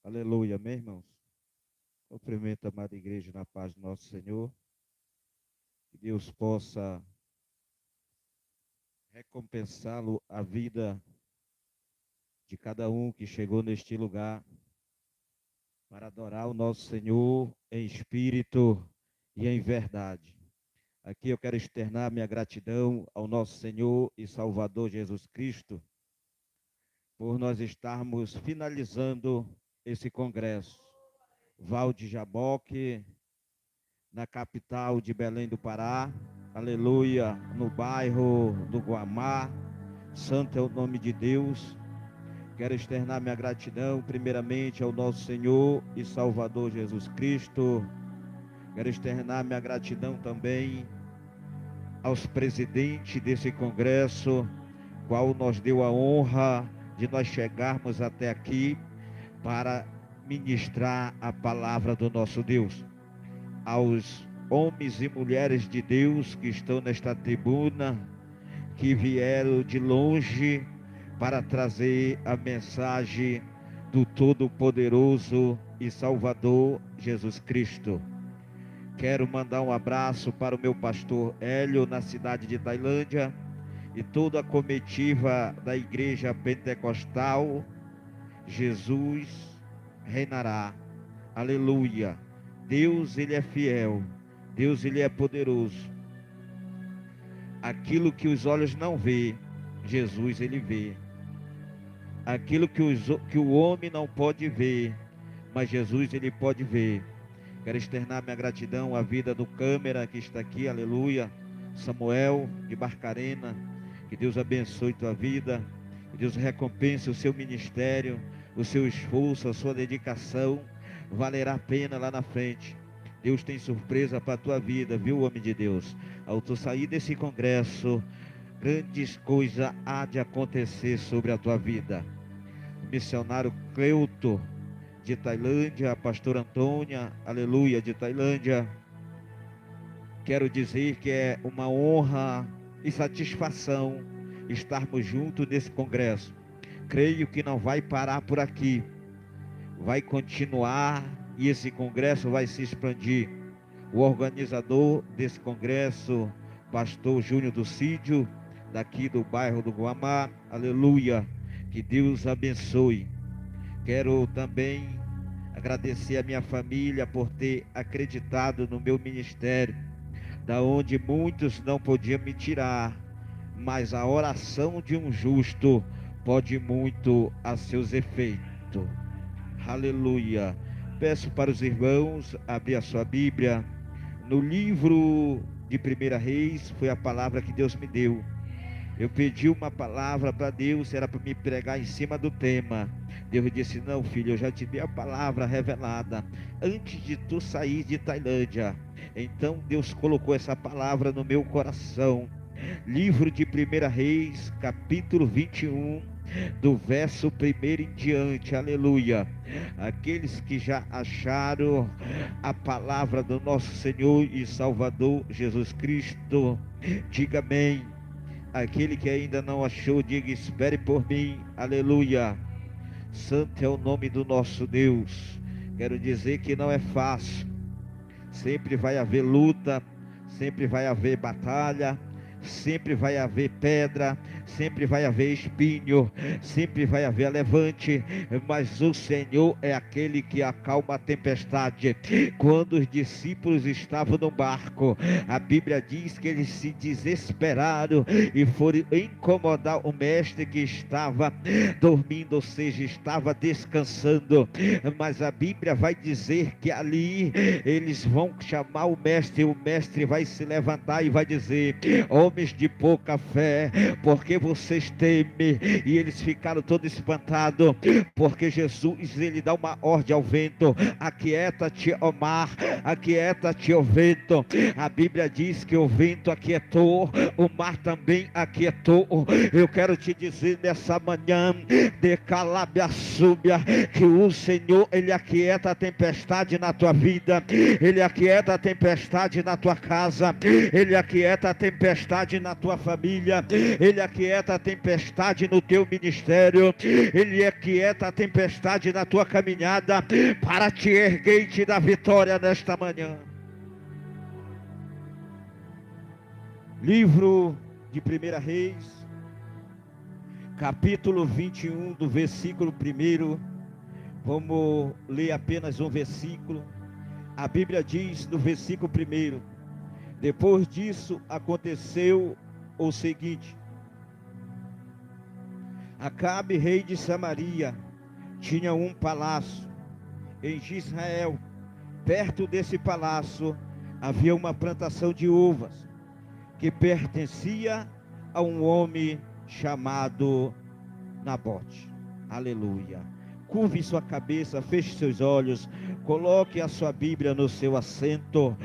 Aleluia, meus irmãos. Cumprimento a amada igreja na paz do nosso Senhor. Que Deus possa recompensá-lo a vida de cada um que chegou neste lugar para adorar o nosso Senhor em espírito e em verdade. Aqui eu quero externar minha gratidão ao nosso Senhor e Salvador Jesus Cristo por nós estarmos finalizando esse congresso. Val de Jaboque, na capital de Belém do Pará, aleluia, no bairro do Guamá. Santo é o nome de Deus. Quero externar minha gratidão primeiramente ao nosso Senhor e Salvador Jesus Cristo. Quero externar minha gratidão também aos presidentes desse congresso, qual nos deu a honra de nós chegarmos até aqui para ministrar a palavra do nosso Deus. Aos homens e mulheres de Deus que estão nesta tribuna, que vieram de longe para trazer a mensagem do Todo-Poderoso e Salvador Jesus Cristo. Quero mandar um abraço para o meu pastor Hélio, na cidade de Tailândia, e toda a comitiva da Igreja Pentecostal. Jesus reinará. Aleluia. Deus, Ele é fiel. Deus, Ele é poderoso. Aquilo que os olhos não vê, Jesus, Ele vê. Aquilo que o homem não pode ver, mas Jesus, Ele pode ver. Quero externar minha gratidão à vida do câmera que está aqui, aleluia. Samuel de Barcarena, que Deus abençoe tua vida, que Deus recompense o seu ministério, o seu esforço, a sua dedicação, valerá a pena lá na frente. Deus tem surpresa para a tua vida, viu, homem de Deus? Ao tu sair desse congresso, grandes coisas há de acontecer sobre a tua vida. O missionário Cleuto de Tailândia, a pastora Antônia, aleluia, de Tailândia. Quero dizer que é uma honra e satisfação estarmos juntos nesse congresso. Creio que não vai parar por aqui, vai continuar e esse congresso vai se expandir. O organizador desse congresso, pastor Júnior do Cídio, daqui do bairro do Guamá, aleluia, que Deus abençoe. Quero também agradecer a minha família por ter acreditado no meu ministério, da onde muitos não podiam me tirar, mas a oração de um justo pode muito a seus efeitos. Aleluia. Peço para os irmãos abrir a sua Bíblia no livro de 1 Reis. Foi a palavra que Deus me deu. Eu pedi uma palavra para Deus, era para me pregar em cima do tema. Deus disse: não, filho, eu já te dei a palavra revelada antes de tu sair de Tailândia. Então Deus colocou essa palavra no meu coração. Livro de 1 Reis, capítulo 21, do verso 1 em diante, aleluia. Aqueles que já acharam a palavra do nosso Senhor e Salvador Jesus Cristo, diga amém. Aquele que ainda não achou, diga: espere por mim, aleluia. Santo é o nome do nosso Deus. Quero dizer que não é fácil, sempre vai haver luta, sempre vai haver batalha, sempre vai haver pedra, sempre vai haver espinho, sempre vai haver levante, mas o Senhor é aquele que acalma a tempestade. Quando os discípulos estavam no barco, a Bíblia diz que eles se desesperaram e foram incomodar o mestre que estava dormindo, ou seja, estava descansando, mas a Bíblia vai dizer que ali eles vão chamar o mestre vai se levantar e vai dizer: homens de pouca fé, porque vocês temem? E eles ficaram todos espantados, porque Jesus, ele dá uma ordem ao vento: aquieta-te, ó mar, aquieta-te, ó vento. A Bíblia diz que o vento aquietou, o mar também aquietou. Eu quero te dizer nessa manhã, de Calabiaçúbia, que o Senhor, ele aquieta a tempestade na tua vida, ele aquieta a tempestade na tua casa, ele aquieta a tempestade tempestade na tua família, Ele aquieta a tempestade no teu ministério, Ele aquieta a tempestade na tua caminhada, para te erguer e te dar vitória nesta manhã. Livro de 1 Reis, capítulo 21, do versículo 1. Vamos ler apenas um versículo. A Bíblia diz no versículo 1: depois disso aconteceu o seguinte: Acabe, rei de Samaria, tinha um palácio em Israel. Perto desse palácio havia uma plantação de uvas que pertencia a um homem chamado Nabote. Aleluia. Curve sua cabeça, feche seus olhos, coloque a sua Bíblia no seu assento.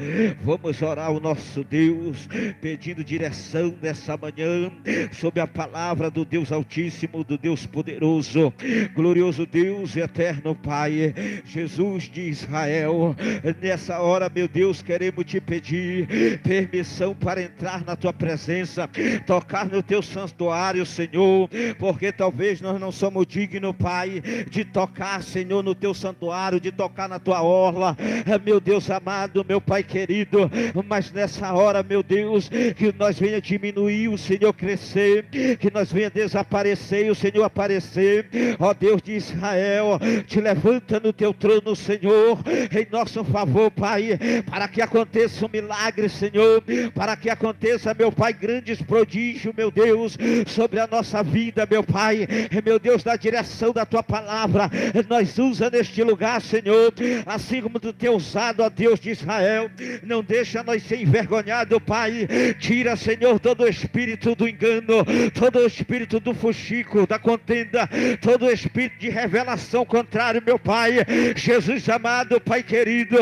Vamos orar ao nosso Deus, pedindo direção nessa manhã, sob a palavra do Deus Altíssimo, do Deus Poderoso, glorioso Deus e eterno Pai, Jesus de Israel. Nessa hora, meu Deus, queremos te pedir permissão para entrar na tua presença, tocar no teu santuário, Senhor, porque talvez nós não somos dignos, Pai, de tocar, Senhor, no teu santuário, de tocar na tua orla, meu Deus amado, meu Pai querido, mas nessa hora, meu Deus, que nós venha diminuir, o Senhor crescer, que nós venha desaparecer e o Senhor aparecer. Ó Deus de Israel, te levanta no teu trono, Senhor, em nosso favor, Pai, para que aconteça um milagre, Senhor, para que aconteça, meu Pai, grandes prodígios, meu Deus, sobre a nossa vida, meu Pai, meu Deus, da direção da tua palavra, nós usa neste lugar, Senhor, assim como tu tem usado, ó Deus de Israel. Não deixa nós ser envergonhados, Pai. Tira, Senhor, todo o espírito do engano, todo o espírito do fuxico, da contenda, todo o espírito de revelação contrário, meu Pai. Jesus amado, Pai querido,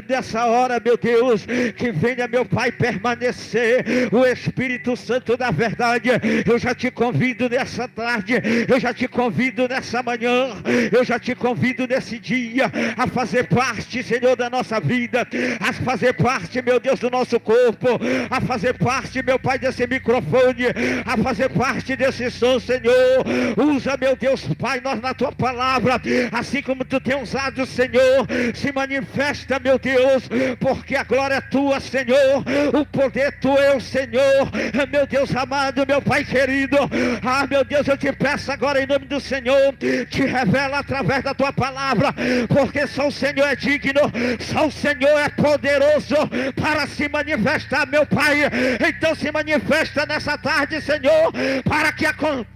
nessa hora, meu Deus, que venha, meu Pai, permanecer o Espírito Santo da verdade. Eu já te convido nessa tarde, eu já te convido nessa manhã, eu já te convido nesse dia a fazer parte, Senhor, da nossa vida, a fazer parte, meu Deus, do nosso corpo, a fazer parte, meu Pai, desse microfone, a fazer parte desse som, Senhor. Usa, meu Deus, Pai, nós na tua palavra, assim como tu tem usado, Senhor, se manifesta, meu Deus, porque a glória é tua, Senhor, o poder é teu, Senhor, meu Deus amado, meu Pai querido. Ah, meu Deus, eu te peço agora em nome do Senhor, te revela através da tua palavra, porque só o Senhor é digno, só o Senhor é poderoso para se manifestar, meu Pai. Então se manifesta nessa tarde, Senhor, para que aconteça,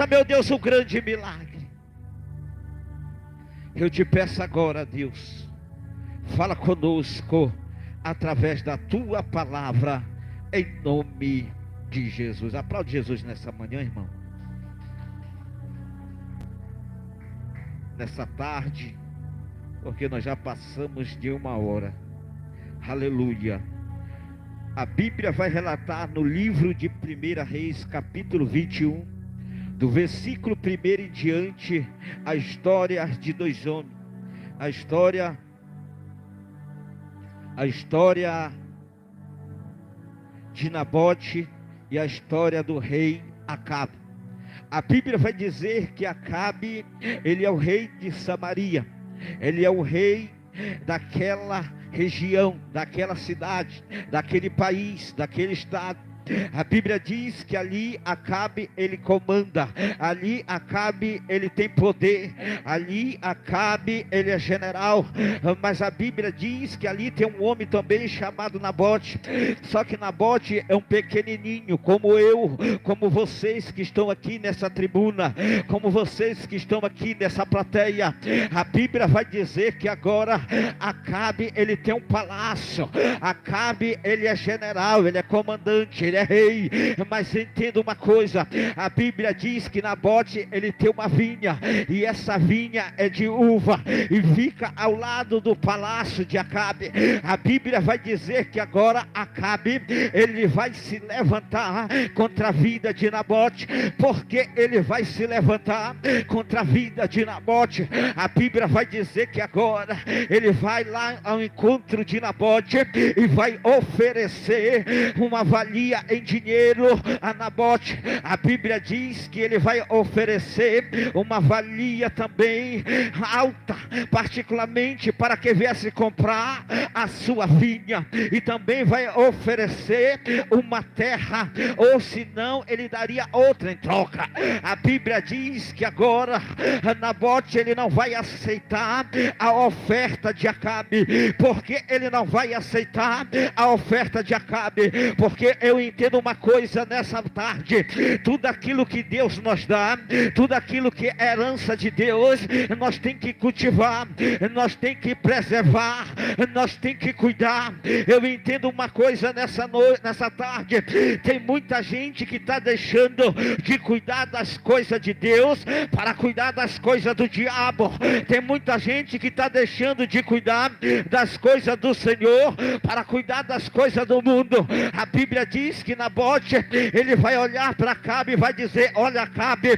meu Deus, o grande milagre. Eu te peço agora, Deus, fala conosco através da tua palavra, em nome de Jesus. Aplaude Jesus nessa manhã, irmão. Nessa tarde, porque nós já passamos de 1 hora. Aleluia. A Bíblia vai relatar no livro de 1 Reis, capítulo 21, do versículo 1 em diante, a história de dois homens. A história de Nabote e a história do rei Acabe. A Bíblia vai dizer que Acabe, ele é o rei de Samaria, ele é o rei daquela região, daquela cidade, daquele país, daquele estado. A Bíblia diz que ali Acabe ele comanda, ali Acabe ele tem poder, ali Acabe ele é general, mas a Bíblia diz que ali tem um homem também chamado Nabote. Só que Nabote é um pequenininho, como eu, como vocês que estão aqui nessa tribuna, como vocês que estão aqui nessa plateia. A Bíblia vai dizer que agora Acabe ele tem um palácio, Acabe ele é general, ele é comandante, ele é rei. Mas entenda uma coisa, a Bíblia diz que Nabote, ele tem uma vinha, e essa vinha é de uva, e fica ao lado do palácio de Acabe. A Bíblia vai dizer que agora Acabe, ele vai se levantar contra a vida de Nabote. Porque ele vai se levantar contra a vida de Nabote? A Bíblia vai dizer que agora ele vai lá ao encontro de Nabote e vai oferecer uma valia em dinheiro a Nabote. A Bíblia diz que ele vai oferecer uma valia também alta, particularmente para que viesse comprar a sua vinha, e também vai oferecer uma terra, ou senão ele daria outra em troca. A Bíblia diz que agora Nabote, ele não vai aceitar a oferta de Acabe. Porque ele não vai aceitar a oferta de Acabe? Porque eu entendo uma coisa nessa tarde: tudo aquilo que Deus nos dá, tudo aquilo que é herança de Deus, nós tem que cultivar, nós tem que preservar, nós tem que cuidar. Eu entendo uma coisa nessa tarde: tem muita gente que está deixando de cuidar das coisas de Deus para cuidar das coisas do diabo. Tem muita gente que está deixando de cuidar das coisas do Senhor para cuidar das coisas do mundo. A Bíblia diz que Nabote, ele vai olhar para Acabe e vai dizer: olha, Acabe,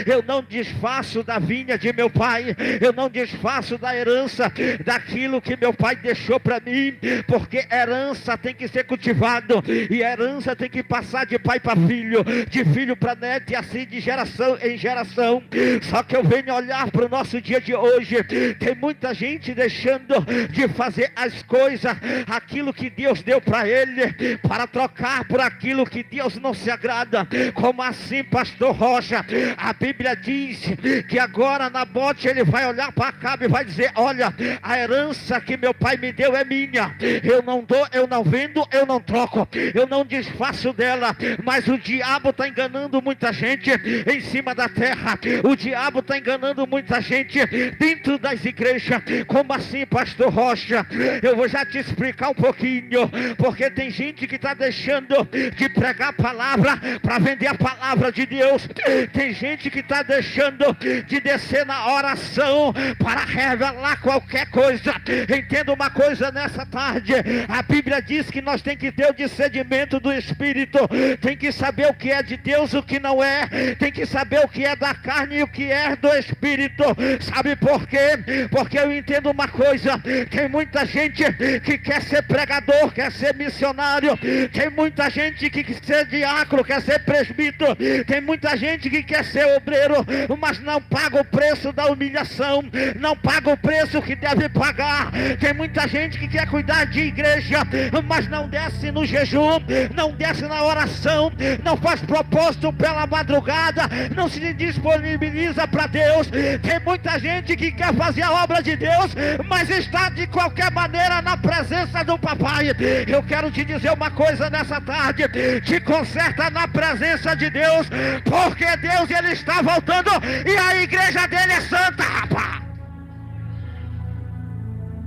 eu não desfaço da vinha de meu pai, eu não desfaço da herança, daquilo que meu pai deixou para mim, porque herança tem que ser cultivado, e herança tem que passar de pai para filho, de filho para neto, e assim de geração em geração. Só que eu venho olhar para o nosso dia de hoje: tem muita gente deixando de fazer as coisas, aquilo que Deus deu para ele, para trocar por aquilo que Deus não se agrada. Como assim, pastor Rocha? A Bíblia diz que agora Nabote, ele vai olhar para Acabe e vai dizer: olha, a herança que meu pai me deu é minha, eu não dou, eu não vendo, eu não troco, eu não desfaço dela. Mas o diabo está enganando muita gente em cima da terra, o diabo está enganando muita gente dentro das igrejas. Como assim, pastor Rocha? Eu vou já te explicar um pouquinho. Porque tem gente que está deixando de pregar a palavra para vender a palavra de Deus. Tem gente que está deixando de descer na oração para revelar qualquer coisa. Entenda uma coisa nessa tarde: a Bíblia diz que nós temos que ter o discernimento do Espírito, tem que saber o que é de Deus, o que não é, tem que saber o que é da carne e o que é do Espírito. Sabe por quê? Porque eu entendo uma coisa: tem muita gente que quer ser pregador, quer ser missionário, tem muita gente que quer ser diácono, quer ser presbítero, tem muita gente que quer ser obreiro, mas não paga o preço da humilhação, não paga o preço que deve pagar. Tem muita gente que quer cuidar de igreja, mas não desce no jejum, não desce na oração, não faz propósito pela madrugada, não se disponibiliza para Deus. Tem muita gente que quer fazer a obra de Deus, mas está de qualquer maneira na presença do papai. Eu quero te dizer uma coisa nessa tarde: te conserta na presença de Deus, porque Deus, ele está voltando, e a igreja dele é santa, rapaz.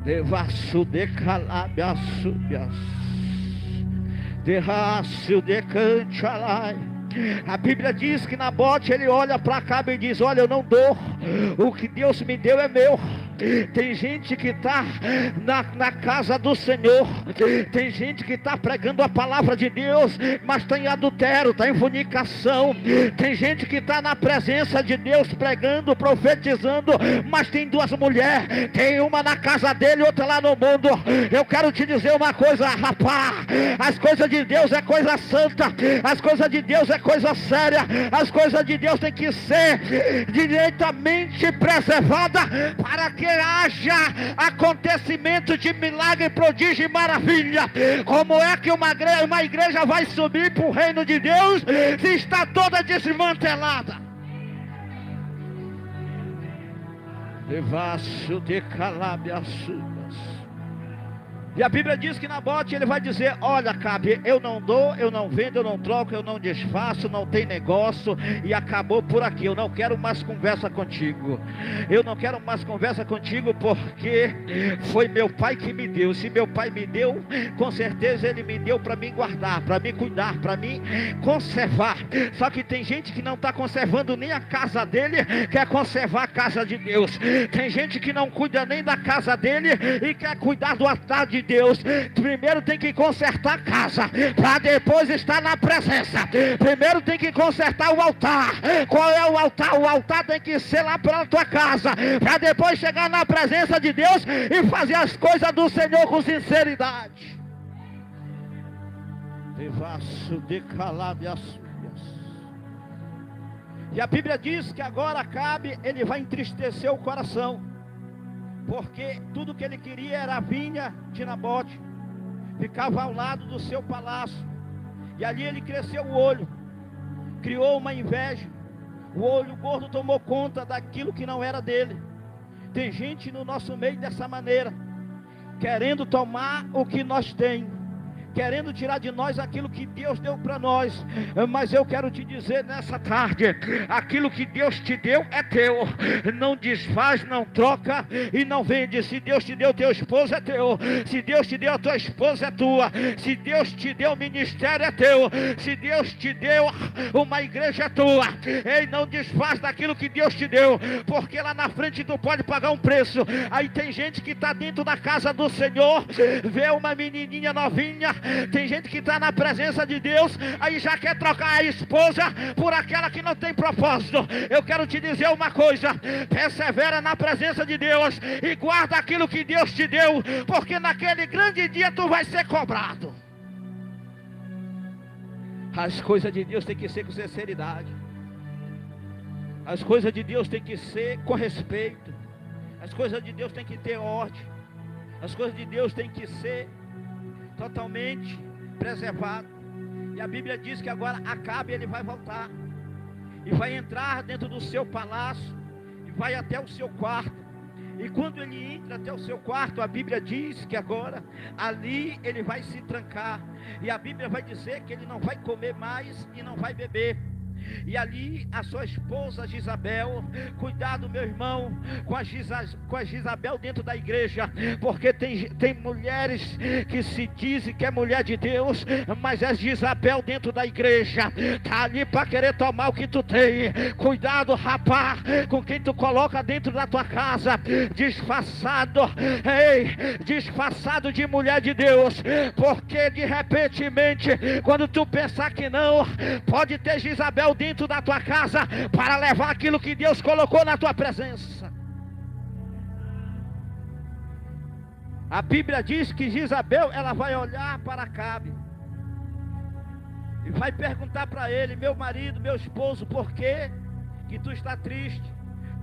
Devasso de calabiaço, derraço de cantalai. A Bíblia diz que Nabote, ele olha para Acabe e diz: olha, eu não dou, o que Deus me deu é meu. Tem gente que está na casa do Senhor, tem gente que está pregando a palavra de Deus, mas está em adultério, está em fornicação. Tem gente que está na presença de Deus pregando, profetizando, mas tem duas mulheres, tem uma na casa dele e outra lá no mundo. Eu quero te dizer uma coisa, rapaz: as coisas de Deus é coisa santa, as coisas de Deus é coisa séria, as coisas de Deus tem que ser diretamente preservadas para que haja acontecimento de milagre, prodígio e maravilha. Como é que uma igreja vai subir para o reino de Deus se está toda desmantelada? Devasso de calabiaçudas. E a Bíblia diz que Nabote, ele vai dizer: olha, Acabe, eu não dou, eu não vendo, eu não troco, eu não desfaço, não tem negócio, e acabou por aqui. Eu não quero mais conversa contigo. Eu não quero mais conversa contigo, porque foi meu pai que me deu. Se meu pai me deu, com certeza ele me deu para me guardar, para me cuidar, para me conservar. Só que tem gente que não está conservando nem a casa dele, quer conservar a casa de Deus. Tem gente que não cuida nem da casa dele e quer cuidar do altar de Deus. Primeiro tem que consertar a casa, para depois estar na presença. Primeiro tem que consertar o altar. Qual é o altar? O altar tem que ser lá pela tua casa, para depois chegar na presença de Deus e fazer as coisas do Senhor com sinceridade. Devasso de calabias. E a Bíblia diz que agora Acabe, ele vai entristecer o coração, porque tudo que ele queria era a vinha de Nabote, ficava ao lado do seu palácio, e ali ele cresceu o olho, criou uma inveja, o olho gordo tomou conta daquilo que não era dele. Tem gente no nosso meio dessa maneira, querendo tomar o que nós temos, querendo tirar de nós aquilo que Deus deu para nós. Mas eu quero te dizer nessa tarde: aquilo que Deus te deu é teu. Não desfaz, não troca e não vende. Se Deus te deu teu esposo, é teu. Se Deus te deu a tua esposa, é tua. Se Deus te deu o ministério, é teu. Se Deus te deu uma igreja, é tua. Ei, não desfaz daquilo que Deus te deu, porque lá na frente tu pode pagar um preço. Aí tem gente que está dentro da casa do Senhor, vê uma menininha novinha. Tem gente que está na presença de Deus, aí já quer trocar a esposa por aquela que não tem propósito. Eu quero te dizer uma coisa: persevera na presença de Deus e guarda aquilo que Deus te deu, porque naquele grande dia tu vai ser cobrado. As coisas de Deus tem que ser com sinceridade. As coisas de Deus tem que ser com respeito. As coisas de Deus tem que ter ordem. As coisas de Deus tem que ser totalmente preservado. E a Bíblia diz que agora Acabe, ele vai voltar e vai entrar dentro do seu palácio e vai até o seu quarto. E quando ele entra até o seu quarto, a Bíblia diz que agora ali ele vai se trancar, e a Bíblia vai dizer que ele não vai comer mais e não vai beber. E ali a sua esposa Jezabel, cuidado, meu irmão, com a Jezabel dentro da igreja, porque tem mulheres que se dizem que é mulher de Deus, mas é Jezabel dentro da igreja, está ali para querer tomar o que tu tem. Cuidado, rapaz, com quem tu coloca dentro da tua casa, disfarçado, disfarçado de mulher de Deus, porque de repentemente, quando tu pensar que não, pode ter Jezabel dentro da tua casa para levar aquilo que Deus colocou na tua presença. A Bíblia diz que Jezabel, ela vai olhar para Acabe e vai perguntar para ele: meu marido, meu esposo, por que tu está triste,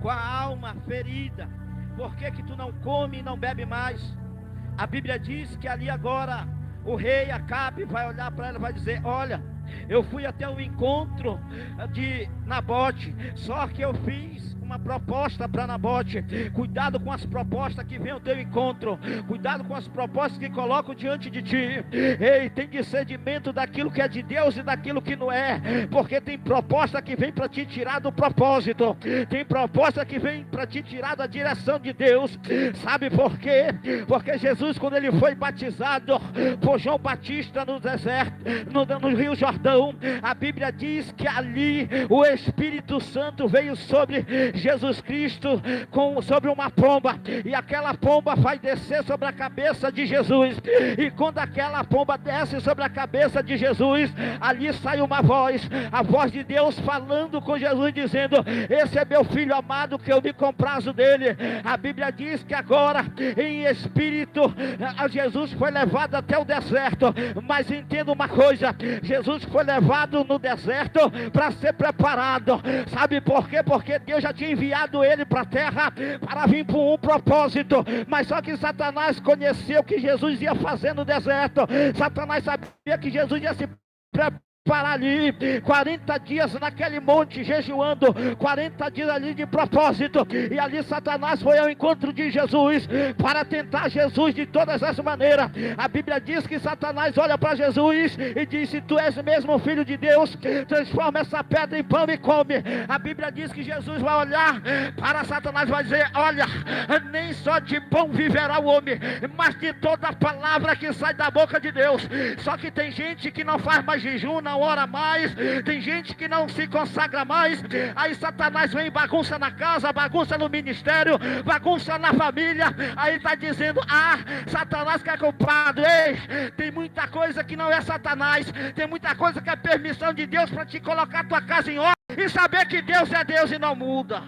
com a alma ferida? Por que tu não come e não bebe mais? A Bíblia diz que ali agora o rei Acabe vai olhar para ela e vai dizer: olha, eu fui até o encontro de Nabote, só que eu fiz uma proposta para Nabote. Cuidado com as propostas que vêm ao teu encontro, cuidado com as propostas que colocam diante de ti. Ei, tem discernimento daquilo que é de Deus e daquilo que não é, porque tem proposta que vem para te tirar do propósito, tem proposta que vem para te tirar da direção de Deus. Sabe por quê? Porque Jesus, quando ele foi batizado por João Batista no deserto, no Rio Jordão, a Bíblia diz que ali o Espírito Santo veio sobre Jesus Cristo sobre uma pomba, e aquela pomba vai descer sobre a cabeça de Jesus, e quando aquela pomba desce sobre a cabeça de Jesus, ali sai uma voz, a voz de Deus falando com Jesus, dizendo: esse é meu filho amado, que eu me comprazo dele. A Bíblia diz que agora em espírito Jesus foi levado até o deserto, mas entenda uma coisa: Jesus foi levado no deserto para ser preparado. Sabe por quê? Porque Deus já tinha enviado ele para a terra para vir por um propósito, mas só que Satanás conheceu o que Jesus ia fazer no deserto. Satanás sabia que Jesus ia se preparar parar ali, 40 dias naquele monte jejuando, 40 dias ali de propósito, e ali Satanás foi ao encontro de Jesus, para tentar Jesus de todas as maneiras. A Bíblia diz que Satanás olha para Jesus e diz: se tu és mesmo filho de Deus, transforma essa pedra em pão e come. A Bíblia diz que Jesus vai olhar para Satanás e vai dizer: olha, nem só de pão viverá o homem, mas de toda palavra que sai da boca de Deus. Só que tem gente que não faz mais jejum, não ora mais, tem gente que não se consagra mais. Aí Satanás vem e bagunça na casa, bagunça no ministério, bagunça na família. Aí está dizendo: ah, Satanás que é culpado. Ei, tem muita coisa que não é Satanás, tem muita coisa que é permissão de Deus para te colocar tua casa em ordem e saber que Deus é Deus e não muda.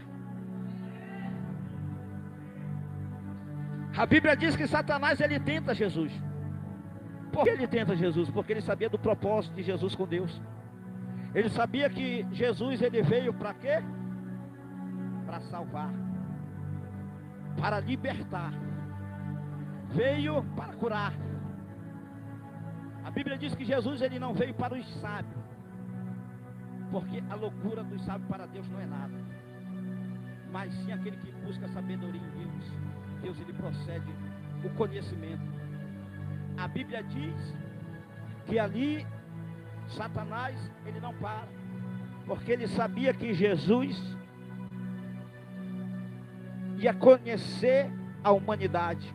A Bíblia diz que Satanás, ele tenta Jesus. Por que ele tenta Jesus? Porque ele sabia do propósito de Jesus com Deus. Ele sabia que Jesus, ele veio para quê? Para salvar, para libertar, veio para curar. A Bíblia diz que Jesus, ele não veio para os sábios, porque a loucura dos sábios para Deus não é nada, mas sim aquele que busca sabedoria em Deus. Deus, ele procede o conhecimento. A Bíblia diz que ali Satanás, ele não para, porque ele sabia que Jesus ia conhecer a humanidade,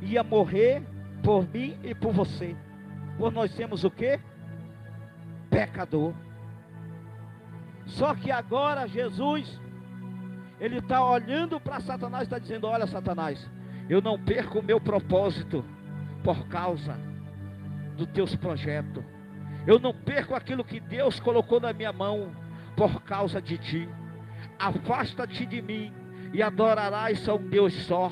ia morrer por mim e por você, por nós temos o quê? Pecador. Só que agora Jesus, ele está olhando para Satanás e está dizendo: olha, Satanás, eu não perco o meu propósito por causa dos teus projetos. Eu não perco aquilo que Deus colocou na minha mão por causa de ti. Afasta-te de mim e adorarás só um Deus só,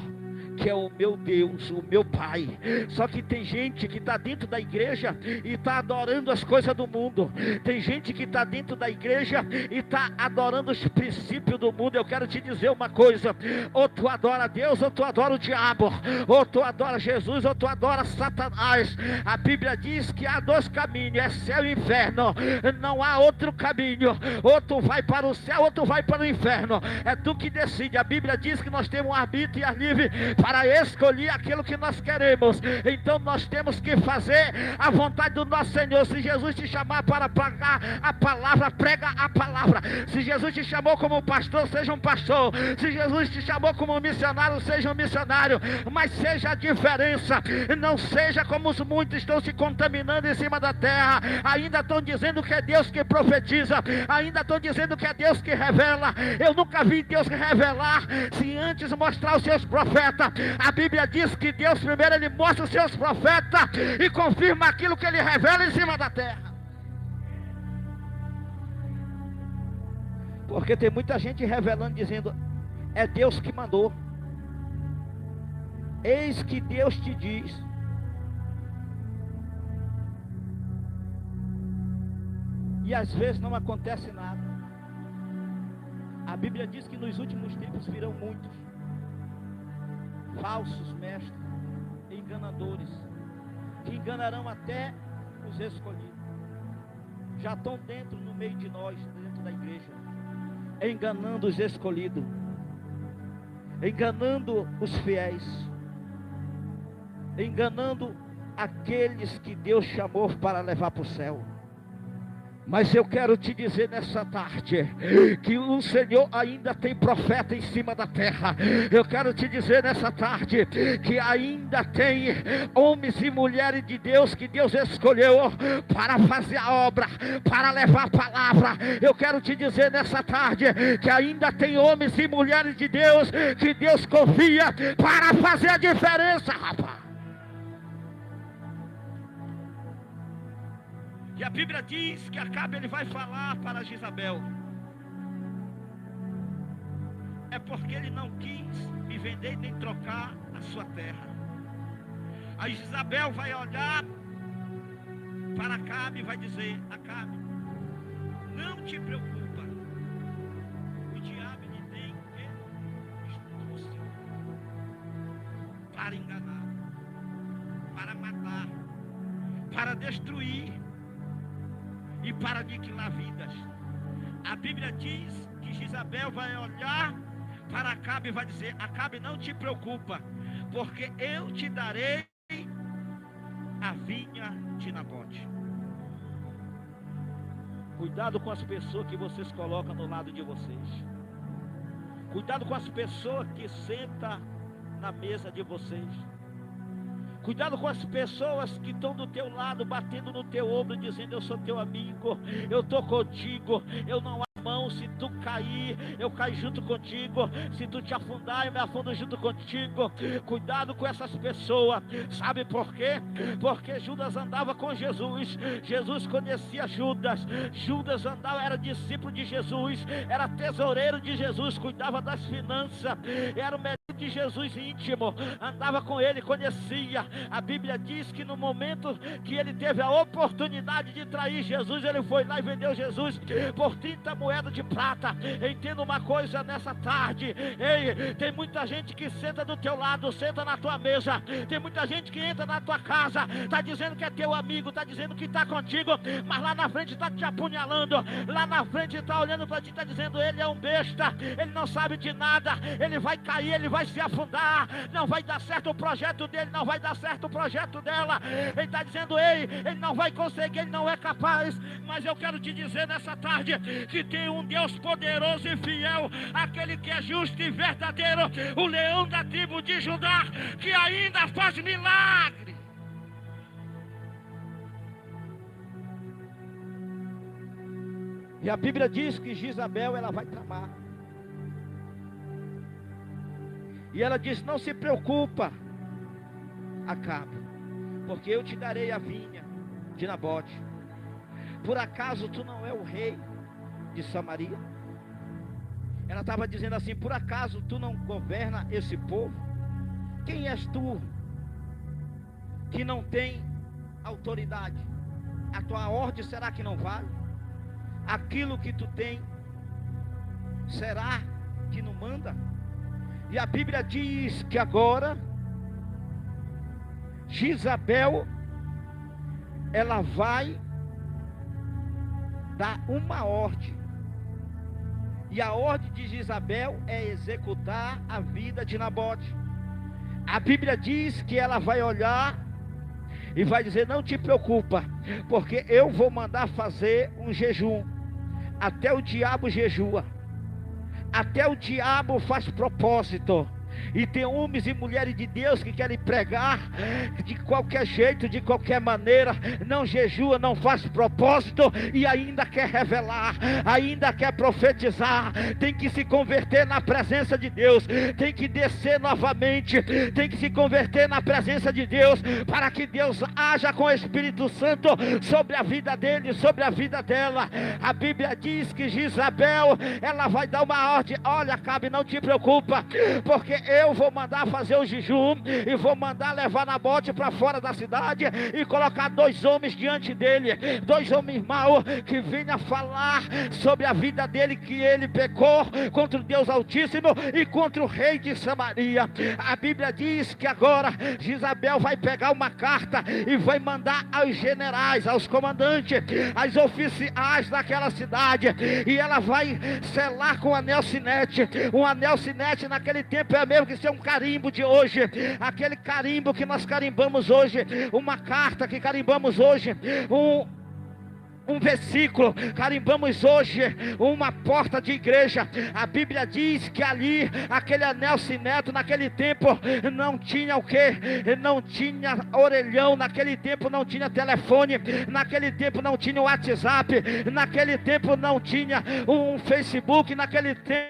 que é o meu Deus, o meu Pai. Só que tem gente que está dentro da igreja e está adorando as coisas do mundo. Tem gente que está dentro da igreja e está adorando os princípios do mundo. Eu quero te dizer uma coisa: ou tu adora Deus, ou tu adora o diabo, ou tu adora Jesus, ou tu adora Satanás. A Bíblia diz que há dois caminhos, é céu e inferno, não há outro caminho. Ou tu vai para o céu, ou tu vai para o inferno. É tu que decide. A Bíblia diz que nós temos um arbítrio e ar livre para escolher aquilo que nós queremos. Então nós temos que fazer a vontade do nosso Senhor. Se Jesus te chamar para pregar a palavra, prega a palavra. Se Jesus te chamou como pastor, seja um pastor. Se Jesus te chamou como missionário, seja um missionário. Mas seja a diferença. Não seja como os muitos estão se contaminando em cima da terra. Ainda estão dizendo que é Deus que profetiza, ainda estão dizendo que é Deus que revela. Eu nunca vi Deus revelar se antes mostrar os seus profetas. A Bíblia diz que Deus primeiro, ele mostra os seus profetas e confirma aquilo que ele revela em cima da terra. Porque tem muita gente revelando, dizendo: é Deus que mandou. Eis que Deus te diz. E às vezes não acontece nada. A Bíblia diz que nos últimos tempos virão muitos falsos mestres, enganadores, que enganarão até os escolhidos. Já estão dentro, no meio de nós, dentro da igreja, enganando os escolhidos, enganando os fiéis, enganando aqueles que Deus chamou para levar para o céu. Mas eu quero te dizer nessa tarde que o Senhor ainda tem profeta em cima da terra. Eu quero te dizer nessa tarde que ainda tem homens e mulheres de Deus que Deus escolheu para fazer a obra, para levar a palavra. Eu quero te dizer nessa tarde que ainda tem homens e mulheres de Deus que Deus confia para fazer a diferença, rapaz. E a Bíblia diz que Acabe, ele vai falar para Jezabel: é porque ele não quis me vender nem trocar a sua terra. Aí Jezabel vai olhar para Acabe e vai dizer: Acabe, não te preocupa, o diabo lhe tem astúcia para enganar, para matar, para destruir. E e para aniquilar vidas. A Bíblia diz que Jezabel vai olhar para Acabe e vai dizer: Acabe, não te preocupa, porque eu te darei a vinha de Nabote. Cuidado com as pessoas que vocês colocam do lado de vocês. Cuidado com as pessoas que sentam na mesa de vocês. Cuidado com as pessoas que estão do teu lado, batendo no teu ombro, dizendo: eu sou teu amigo, eu estou contigo, eu não abro mão. Se tu cair, eu caio junto contigo. Se tu te afundar, eu me afundo junto contigo. Cuidado com essas pessoas. Sabe por quê? Porque Judas andava com Jesus. Jesus conhecia Judas. Judas andava, era discípulo de Jesus, era tesoureiro de Jesus, cuidava das finanças, era o melhor de Jesus íntimo, andava com ele, conhecia. A Bíblia diz que no momento que ele teve a oportunidade de trair Jesus, ele foi lá e vendeu Jesus por 30 moedas de prata. Entenda uma coisa nessa tarde: ei, tem muita gente que senta do teu lado, senta na tua mesa, tem muita gente que entra na tua casa, está dizendo que é teu amigo, está dizendo que está contigo, mas lá na frente está te apunhalando, lá na frente está olhando para ti, está dizendo: ele é um besta, ele não sabe de nada, ele vai cair, ele vai se afundar, não vai dar certo o projeto dele, não vai dar certo o projeto dela. Ele está dizendo: ei, ele não vai conseguir, ele não é capaz. Mas eu quero te dizer nessa tarde que tem um Deus poderoso e fiel, aquele que é justo e verdadeiro, o leão da tribo de Judá, que ainda faz milagre. E a Bíblia diz que Jezabel, ela vai tramar. E ela diz: não se preocupa, Acabe, porque eu te darei a vinha de Nabote. Por acaso tu não é o rei de Samaria? Ela estava dizendo assim: por acaso tu não governa esse povo? Quem és tu que não tem autoridade? A tua ordem será que não vale? Aquilo que tu tem, será que não manda? E a Bíblia diz que agora Jezabel, ela vai dar uma ordem. E a ordem de Jezabel é executar a vida de Nabote. A Bíblia diz que ela vai olhar e vai dizer: não te preocupa, porque eu vou mandar fazer um jejum. Até o diabo jejua, até o diabo faz propósito. E tem homens e mulheres de Deus que querem pregar de qualquer jeito, de qualquer maneira, não jejua, não faz propósito, e ainda quer revelar, ainda quer profetizar. Tem que se converter na presença de Deus, tem que descer novamente, tem que se converter na presença de Deus, para que Deus haja com o Espírito Santo sobre a vida dele, sobre a vida dela. A Bíblia diz que Jezabel, ela vai dar uma ordem: olha, Acabe, não te preocupa, porque eu vou mandar fazer o jejum, e vou mandar levar Nabote para fora da cidade, e colocar 2 homens diante dele, 2 homens maus, que venham falar sobre a vida dele, que ele pecou contra o Deus Altíssimo e contra o rei de Samaria. A Bíblia diz que agora Jezabel vai pegar uma carta e vai mandar aos generais, aos comandantes, aos oficiais daquela cidade, e ela vai selar com anel sinete. Um anel sinete naquele tempo é mesmo que ser um carimbo de hoje, aquele carimbo que nós carimbamos hoje, uma carta que carimbamos hoje, um versículo, carimbamos hoje uma porta de igreja. A Bíblia diz que ali, aquele anel sineto, naquele tempo não tinha o que? Não tinha orelhão, naquele tempo não tinha telefone, naquele tempo não tinha WhatsApp, naquele tempo não tinha um Facebook, naquele tempo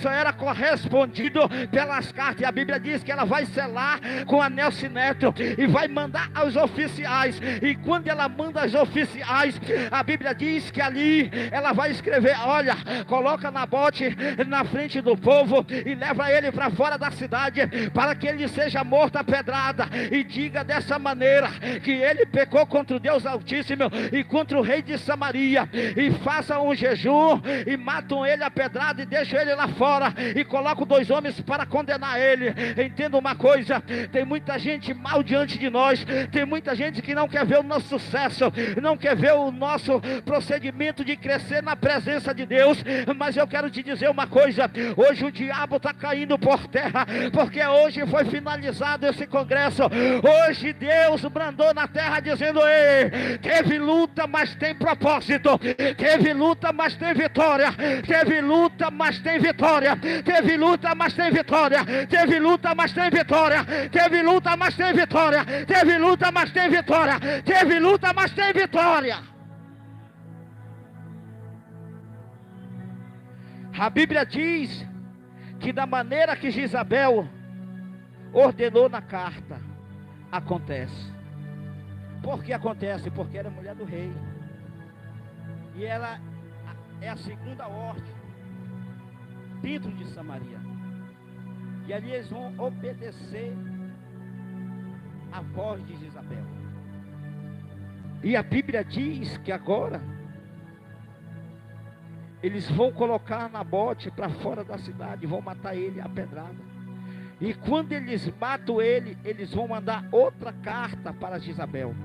só era correspondido pelas cartas. E a Bíblia diz que ela vai selar com anel sineto e vai mandar aos oficiais. E quando ela manda aos oficiais, a Bíblia diz que ali ela vai escrever: olha, coloca Nabote na frente do povo e leva ele para fora da cidade, para que ele seja morto a pedrada, e diga dessa maneira que ele pecou contra o Deus Altíssimo e contra o rei de Samaria, e façam um jejum e matam ele a pedrada, pedrada e deixo ele lá fora, e coloco 2 homens para condenar ele. Entenda uma coisa, tem muita gente mal diante de nós, tem muita gente que não quer ver o nosso sucesso, não quer ver o nosso procedimento de crescer na presença de Deus. Mas eu quero te dizer uma coisa, hoje o diabo está caindo por terra, porque hoje foi finalizado esse congresso. Hoje Deus brandou na terra dizendo: ei, teve luta, mas tem propósito, teve luta, mas tem vitória, teve luta, mas tem vitória, teve luta, mas tem vitória, teve luta, mas tem vitória, teve luta, mas tem vitória, teve luta, mas tem vitória, teve luta, mas tem vitória. A Bíblia diz que da maneira que Jezabel ordenou na carta, acontece. Por que acontece? Porque era mulher do rei, e ela é a segunda ordem dentro de Samaria, e ali eles vão obedecer a voz de Jezabel. E a Bíblia diz que agora eles vão colocar Nabote para fora da cidade, vão matar ele a pedrada. E quando eles matam ele, eles vão mandar outra carta para Jezabel.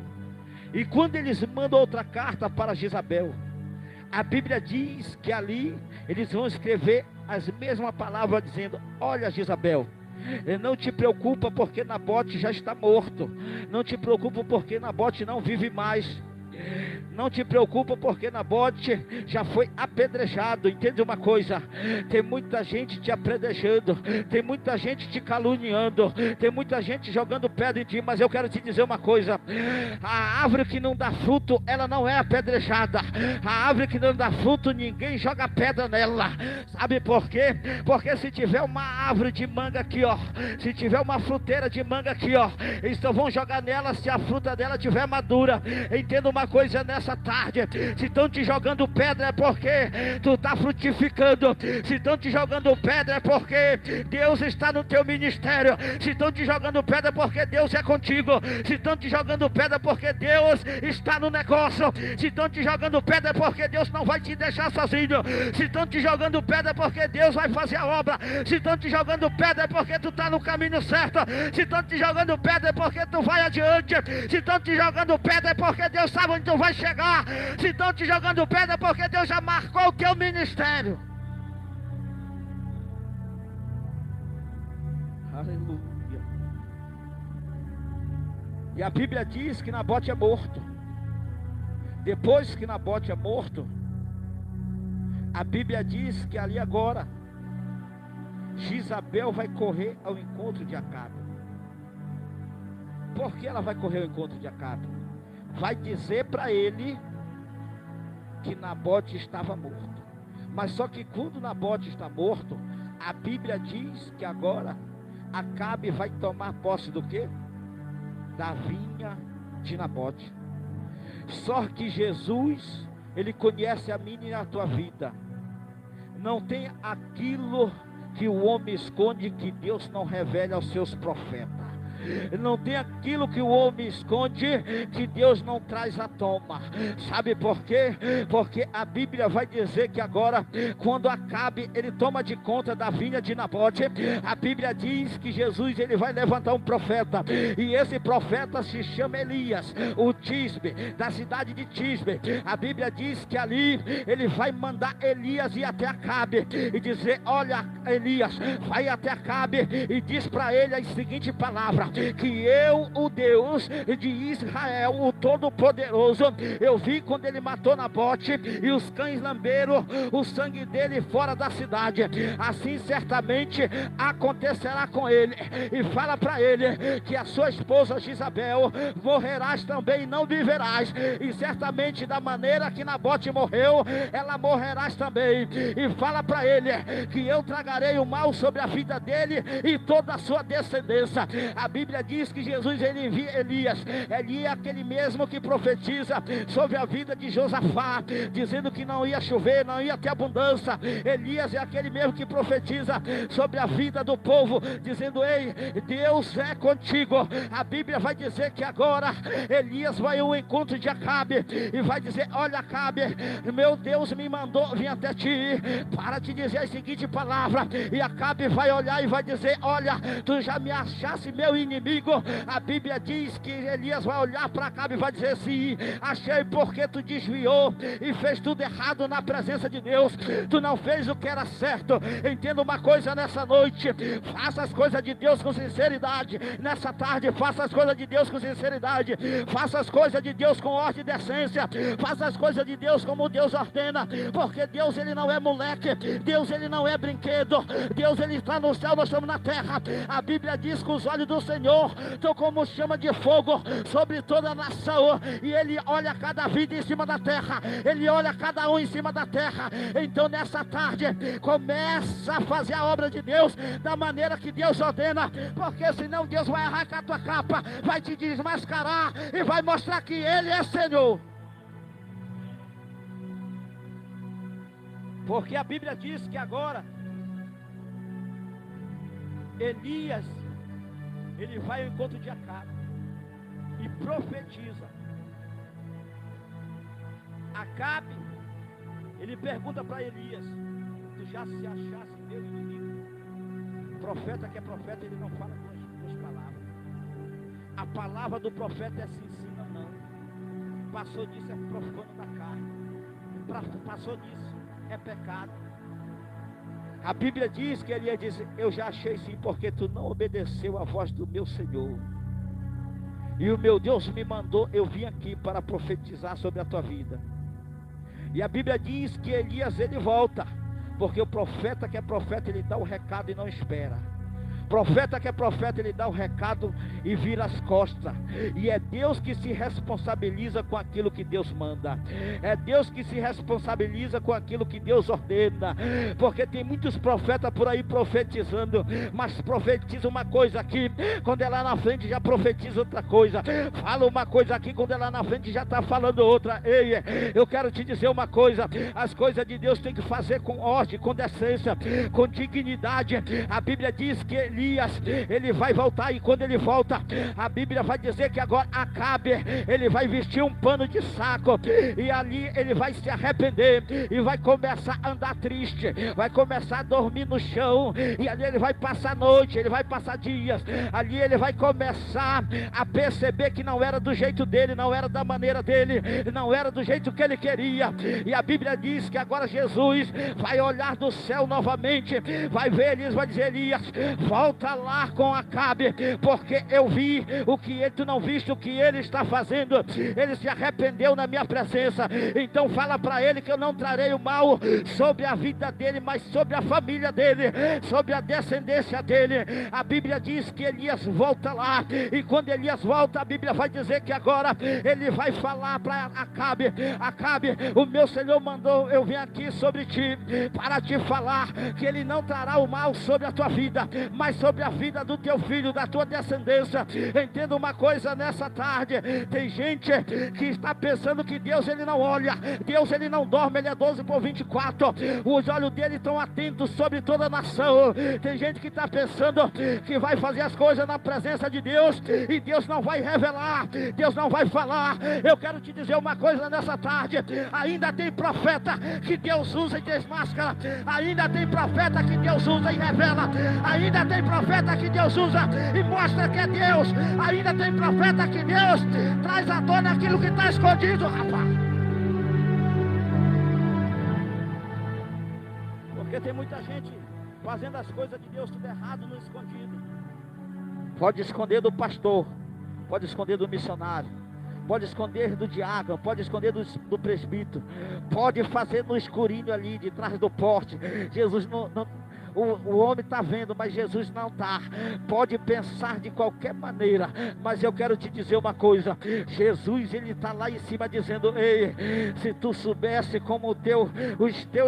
E quando eles mandam outra carta para Jezabel, a Bíblia diz que ali eles vão escrever as mesmas palavras, dizendo: olha, Jezabel, não te preocupa porque Nabote já está morto, não te preocupa porque Nabote não vive mais, não te preocupa porque Nabote já foi apedrejado. Entende uma coisa? Tem muita gente te apedrejando, tem muita gente te caluniando, tem muita gente jogando pedra em ti. Mas eu quero te dizer uma coisa: a árvore que não dá fruto, ela não é apedrejada. A árvore que não dá fruto, ninguém joga pedra nela. Sabe por quê? Porque se tiver uma árvore de manga aqui, ó, se tiver uma fruteira de manga aqui, ó, eles só vão jogar nela se a fruta dela tiver madura. Entenda uma coisa nessa tarde: se estão te jogando pedra é porque tu está frutificando. Se estão te jogando pedra é porque Deus está no teu ministério. Se estão te jogando pedra é porque Deus é contigo. Se estão te jogando pedra é porque Deus está no negócio. Se estão te jogando pedra é porque Deus não vai te deixar sozinho. Se estão te jogando pedra é porque Deus vai fazer a obra. Se estão te jogando pedra é porque tu está no caminho certo. Se estão te jogando pedra é porque tu vai adiante. Se estão te jogando pedra é porque Deus sabe onde tu vai chegar. Se estão te jogando pedra é porque Deus já marcou o teu ministério. Aleluia. E a Bíblia diz que Nabote é morto. Depois que Nabote é morto, a Bíblia diz que ali agora Jezabel vai correr ao encontro de Acabe. Por que ela vai correr ao encontro de Acabe? Vai dizer para ele que Nabote estava morto. Mas só que quando Nabote está morto, a Bíblia diz que agora Acabe vai tomar posse do quê? Da vinha de Nabote. Só que Jesus, ele conhece a minha e a tua vida. Não tem aquilo que o homem esconde que Deus não revele aos seus profetas. Não tem aquilo que o homem esconde que Deus não traz à tona. Sabe por quê? Porque a Bíblia vai dizer que agora, quando Acabe ele toma de conta da vinha de Nabote, a Bíblia diz que Jesus ele vai levantar um profeta, e esse profeta se chama Elias, o Tisbe, da cidade de Tisbe. A Bíblia diz que ali ele vai mandar Elias ir até Acabe e dizer: olha, Elias, vai até Acabe e diz para ele a seguinte palavra: que eu, o Deus de Israel, o Todo-Poderoso, eu vi quando ele matou Nabote e os cães lamberam o sangue dele fora da cidade. Assim certamente acontecerá com ele. E fala para ele que a sua esposa Jezabel morrerás também e não viverás. E certamente da maneira que Nabote morreu, ela morrerás também. E fala para ele que eu tragarei o mal sobre a vida dele e toda a sua descendência. A Bíblia Bíblia diz que Jesus ele envia Elias. Elias é aquele mesmo que profetiza sobre a vida de Josafá, dizendo que não ia chover, não ia ter abundância. Elias é aquele mesmo que profetiza sobre a vida do povo, dizendo: ei, Deus é contigo. A Bíblia vai dizer que agora Elias vai ao encontro de Acabe e vai dizer: olha, Acabe, meu Deus me mandou vir até ti para te dizer a seguinte palavra. E Acabe vai olhar e vai dizer: olha, tu já me achaste meu inimigo. A Bíblia diz que Elias vai olhar para Acabe e vai dizer: sim, achei, porque tu desviou e fez tudo errado na presença de Deus. Tu não fez o que era certo. Entenda uma coisa nessa noite: faça as coisas de Deus com sinceridade. Nessa tarde, faça as coisas de Deus com sinceridade. Faça as coisas de Deus com ordem e decência. Faça as coisas de Deus como Deus ordena, porque Deus ele não é moleque. Deus ele não é brinquedo. Deus ele está no céu, nós estamos na terra. A Bíblia diz que os olhos do Senhor estão como chama de fogo sobre toda a nação, e ele olha cada vida em cima da terra. Ele olha cada um em cima da terra. Então nessa tarde, começa a fazer a obra de Deus da maneira que Deus ordena, porque senão Deus vai arrancar a tua capa, vai te desmascarar e vai mostrar que Ele é Senhor. Porque a Bíblia diz que agora Elias ele vai ao encontro de Acabe e profetiza. Acabe ele pergunta para Elias: tu já se achasse meu inimigo? Profeta que é profeta, ele não fala duas palavras. A palavra do profeta é sim, sim, não, não. Passou disso é profano da carne. Passou disso é pecado. A Bíblia diz que ele ia dizer: eu já achei sim, porque tu não obedeceu à voz do meu Senhor. E o meu Deus me mandou, eu vim aqui para profetizar sobre a tua vida. E a Bíblia diz que Elias ele volta, porque o profeta que é profeta, ele dá o recado e não espera. Profeta que é profeta, ele dá o recado e vira as costas. E é Deus que se responsabiliza com aquilo que Deus manda. É Deus que se responsabiliza com aquilo que Deus ordena. Porque tem muitos profetas por aí profetizando, mas profetiza uma coisa aqui, quando é lá na frente já profetiza outra coisa. Fala uma coisa aqui, quando é lá na frente já está falando outra. Ei, eu quero te dizer uma coisa: as coisas de Deus tem que fazer com ordem, com decência, com dignidade. A Bíblia diz que Elias, ele vai voltar, e quando ele volta, a Bíblia vai dizer que agora Acabe, ele vai vestir um pano de saco, e ali ele vai se arrepender, e vai começar a andar triste, vai começar a dormir no chão, e ali ele vai passar noite, ele vai passar dias, ali ele vai começar a perceber que não era do jeito dele, não era da maneira dele, não era do jeito que ele queria. E a Bíblia diz que agora Jesus vai olhar do céu novamente, vai ver Elias, vai dizer: Elias, volta lá com Acabe, porque eu vi o que ele, tu não viste o que ele está fazendo. Ele se arrependeu na minha presença. Então fala para ele que eu não trarei o mal sobre a vida dele, mas sobre a família dele, sobre a descendência dele. A Bíblia diz que Elias volta lá, e quando Elias volta, a Bíblia vai dizer que agora ele vai falar para Acabe: Acabe, o meu Senhor mandou eu vir aqui sobre ti para te falar que ele não trará o mal sobre a tua vida, mas sobre a vida do teu filho, da tua descendência. Entenda uma coisa nessa tarde: tem gente que está pensando que Deus ele não olha, Deus ele não dorme, ele é 12/24, os olhos dele estão atentos sobre toda a nação. Tem gente que está pensando que vai fazer as coisas na presença de Deus, e Deus não vai revelar, Deus não vai falar. Eu quero te dizer uma coisa nessa tarde: ainda tem profeta que Deus usa e desmascara, ainda tem profeta que Deus usa e revela, ainda tem profeta que Deus usa e mostra que é Deus, ainda tem profeta que Deus traz à tona aquilo que está escondido, rapaz. Porque tem muita gente fazendo as coisas de Deus tudo errado no escondido. Pode esconder do pastor, pode esconder do missionário, pode esconder do diácono, pode esconder do presbítero, pode fazer no escurinho ali, de trás do porte. Jesus não o homem está vendo, mas Jesus não está. Pode pensar de qualquer maneira, mas eu quero te dizer uma coisa: Jesus, ele está lá em cima dizendo: ei, se tu soubesse como o teu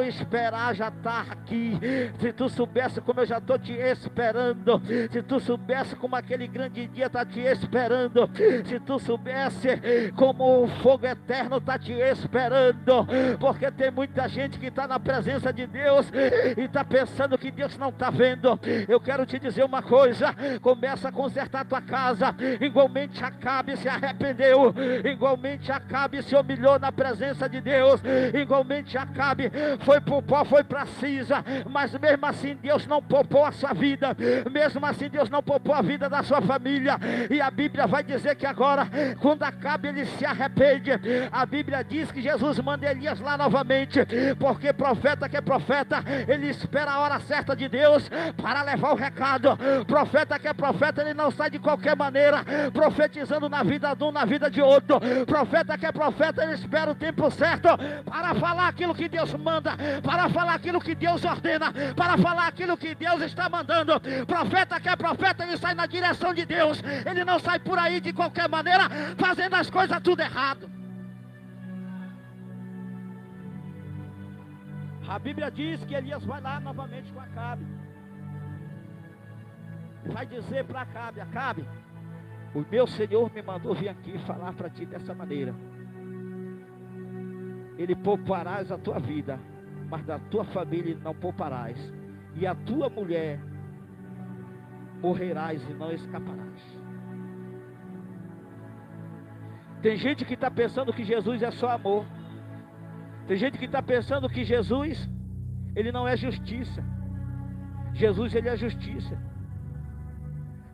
esperar já está aqui, se tu soubesse como eu já estou te esperando, se tu soubesse como aquele grande dia está te esperando, se tu soubesse como o fogo eterno está te esperando, porque tem muita gente que está na presença de Deus e está pensando que Deus não está vendo. Eu quero te dizer uma coisa: começa a consertar a tua casa. Igualmente Acabe se arrependeu, igualmente Acabe se humilhou na presença de Deus, igualmente Acabe foi para o pó, foi para a cinza, mas mesmo assim Deus não poupou a sua vida, mesmo assim Deus não poupou a vida da sua família. E a Bíblia vai dizer que agora, quando Acabe ele se arrepende, a Bíblia diz que Jesus manda Elias lá novamente, porque profeta que é profeta, ele espera a hora certa de Deus para levar o recado. Profeta que é profeta, ele não sai de qualquer maneira profetizando na vida de um, na vida de outro. Profeta que é profeta, ele espera o tempo certo para falar aquilo que Deus manda, para falar aquilo que Deus ordena, para falar aquilo que Deus está mandando. Profeta que é profeta, ele sai na direção de Deus, ele não sai por aí de qualquer maneira fazendo as coisas tudo errado. A Bíblia diz que Elias vai lá novamente com Acabe, vai dizer para Acabe: Acabe, o meu Senhor me mandou vir aqui falar para ti dessa maneira. Ele pouparás a tua vida, mas da tua família não pouparás, e a tua mulher morrerás e não escaparás. Tem gente que está pensando que Jesus é só amor. Tem gente que está pensando que Jesus, ele não é justiça. Jesus, ele é justiça.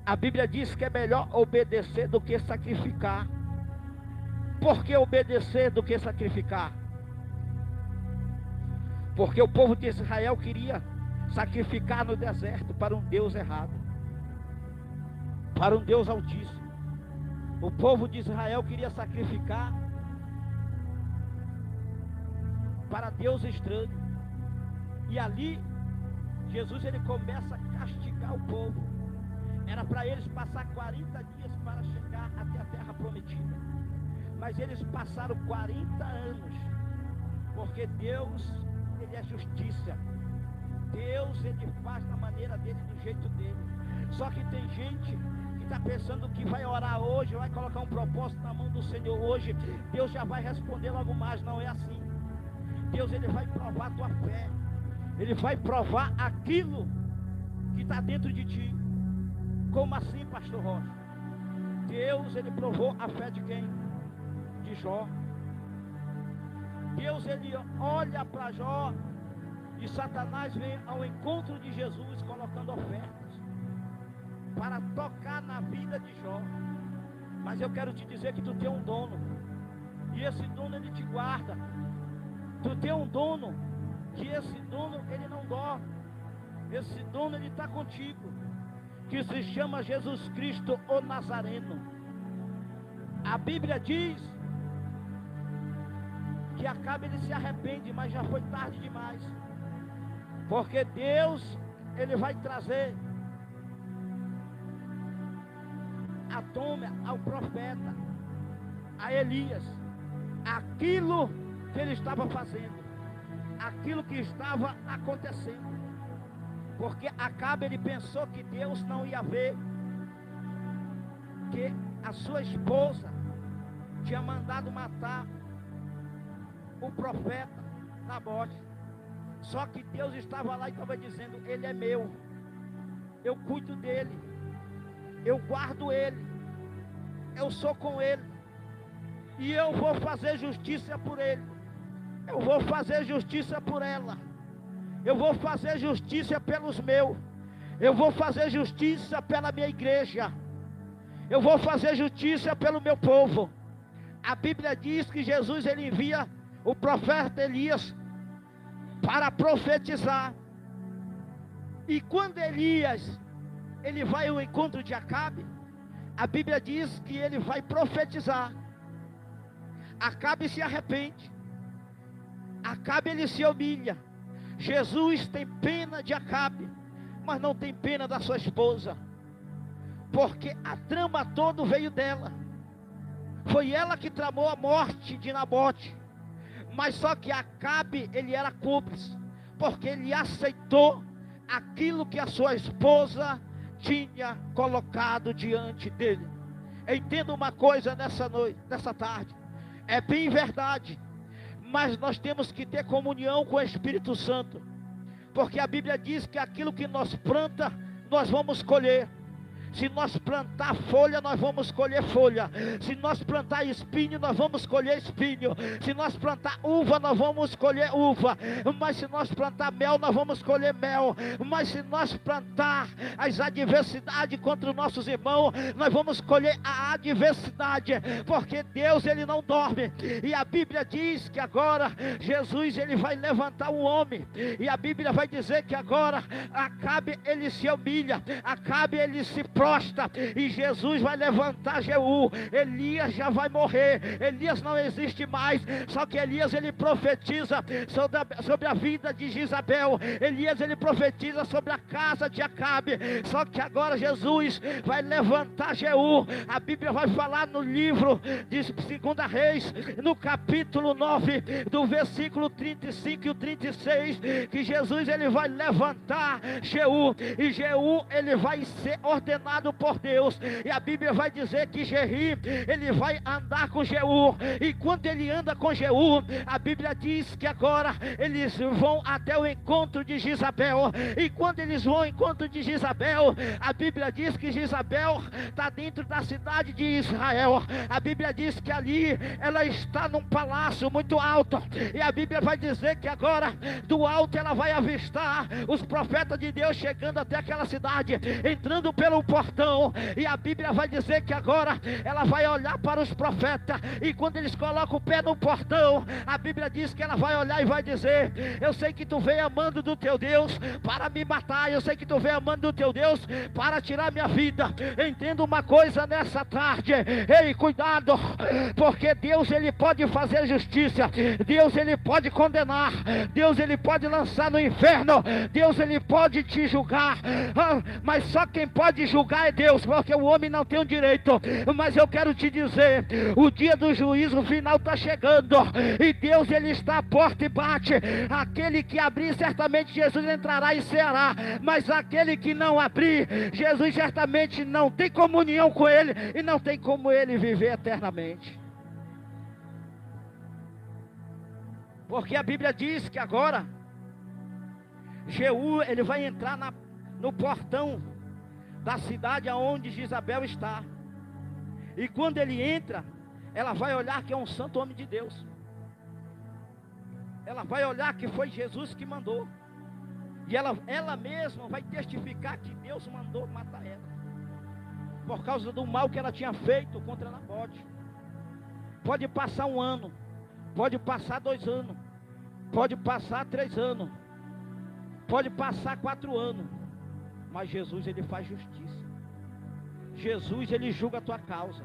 A Bíblia diz que é melhor obedecer do que sacrificar. Por que obedecer do que sacrificar? Porque o povo de Israel queria sacrificar no deserto para um Deus errado, para um Deus altíssimo. O povo de Israel queria sacrificar para Deus estranho. E ali Jesus ele começa a castigar o povo. Era para eles passar 40 dias para chegar até a terra prometida, mas eles passaram 40 anos, porque Deus, ele é justiça. Deus, ele faz da maneira dele, do jeito dele. Só que tem gente que está pensando que vai orar hoje, vai colocar um propósito na mão do Senhor hoje, Deus já vai responder logo mais. Não é assim. Deus, ele vai provar a tua fé, ele vai provar aquilo que está dentro de ti. Como assim, pastor Rocha? Deus, ele provou a fé de quem? De Jó. Deus, ele olha para Jó, e Satanás vem ao encontro de Jesus colocando ofertas para tocar na vida de Jó. Mas eu quero te dizer que tu tem um dono, e esse dono ele te guarda. Tu tem um dono, que esse dono ele não dorme, esse dono ele está contigo, que se chama Jesus Cristo, o Nazareno. A Bíblia diz que Acabe ele se arrepende, mas já foi tarde demais, porque Deus ele vai trazer à tona ao profeta, a Elias, aquilo que ele estava fazendo, aquilo que estava acontecendo. Porque Acabe ele pensou que Deus não ia ver, que a sua esposa tinha mandado matar o profeta Nabote. Só que Deus estava lá e estava dizendo: ele é meu, eu cuido dele, eu guardo ele, eu sou com ele, e eu vou fazer justiça por ele, eu vou fazer justiça por ela, eu vou fazer justiça pelos meus, eu vou fazer justiça pela minha igreja, eu vou fazer justiça pelo meu povo. A Bíblia diz que Jesus ele envia o profeta Elias para profetizar. E quando Elias ele vai ao encontro de Acabe, a Bíblia diz que ele vai profetizar. Acabe se arrepende, Acabe ele se humilha. Jesus tem pena de Acabe, mas não tem pena da sua esposa, porque a trama toda veio dela. Foi ela que tramou a morte de Nabote. Mas só que Acabe, ele era cúmplice, porque ele aceitou aquilo que a sua esposa tinha colocado diante dele. Entenda uma coisa nessa noite, nessa tarde. É bem verdade, mas nós temos que ter comunhão com o Espírito Santo, porque a Bíblia diz que aquilo que nós planta, nós vamos colher. Se nós plantar folha, nós vamos colher folha. Se nós plantar espinho, nós vamos colher espinho. Se nós plantar uva, nós vamos colher uva. Mas se nós plantar mel, nós vamos colher mel. Mas se nós plantar as adversidades contra os nossos irmãos, nós vamos colher a adversidade, porque Deus, ele não dorme. E a Bíblia diz que agora Jesus, ele vai levantar um homem. E a Bíblia vai dizer que agora Acabe, ele se humilha, Acabe, ele se prostra, e Jesus vai levantar Jeú. Elias já vai morrer, Elias não existe mais. Só que Elias, ele profetiza sobre a vida de Jezabel. Elias, ele profetiza sobre a casa de Acabe. Só que agora Jesus vai levantar Jeú. A Bíblia vai falar no livro de 2 Reis, no capítulo 9, do versículo 35 e o 36, que Jesus, ele vai levantar Jeú, e Jeú, ele vai ser ordenado por Deus. E a Bíblia vai dizer que Jerri, ele vai andar com Jeú. E quando ele anda com Jeú, a Bíblia diz que agora eles vão até o encontro de Jezabel. E quando eles vão ao encontro de Jezabel, a Bíblia diz que Jezabel está dentro da cidade de Israel. A Bíblia diz que ali ela está num palácio muito alto. E a Bíblia vai dizer que agora do alto ela vai avistar os profetas de Deus chegando até aquela cidade, entrando pelo portão. E a Bíblia vai dizer que agora ela vai olhar para os profetas, e quando eles colocam o pé no portão, a Bíblia diz que ela vai olhar e vai dizer: eu sei que tu veio amando do teu Deus para me matar, eu sei que tu veio amando do teu Deus para tirar minha vida. Entenda uma coisa nessa tarde, ei, cuidado, porque Deus, ele pode fazer justiça, Deus, ele pode condenar, Deus, ele pode lançar no inferno, Deus, ele pode te julgar, mas só quem pode julgar é Deus, porque o homem não tem o direito. Mas eu quero te dizer, o dia do juízo final está chegando, e Deus, ele está à porta e bate. Aquele que abrir, certamente Jesus entrará e ceará, mas aquele que não abrir, Jesus certamente não tem comunhão com ele, e não tem como ele viver eternamente. Porque a Bíblia diz que agora Jeú, ele vai entrar no portão da cidade aonde Jezabel está. E quando ele entra, ela vai olhar que é um santo homem de Deus. Ela vai olhar que foi Jesus que mandou. E ela mesma vai testificar que Deus mandou matar ela, por causa do mal que ela tinha feito contra Nabote. Pode passar 1 ano, pode passar 2 anos, pode passar 3 anos, pode passar 4 anos, mas Jesus, ele faz justiça. Jesus, ele julga a tua causa.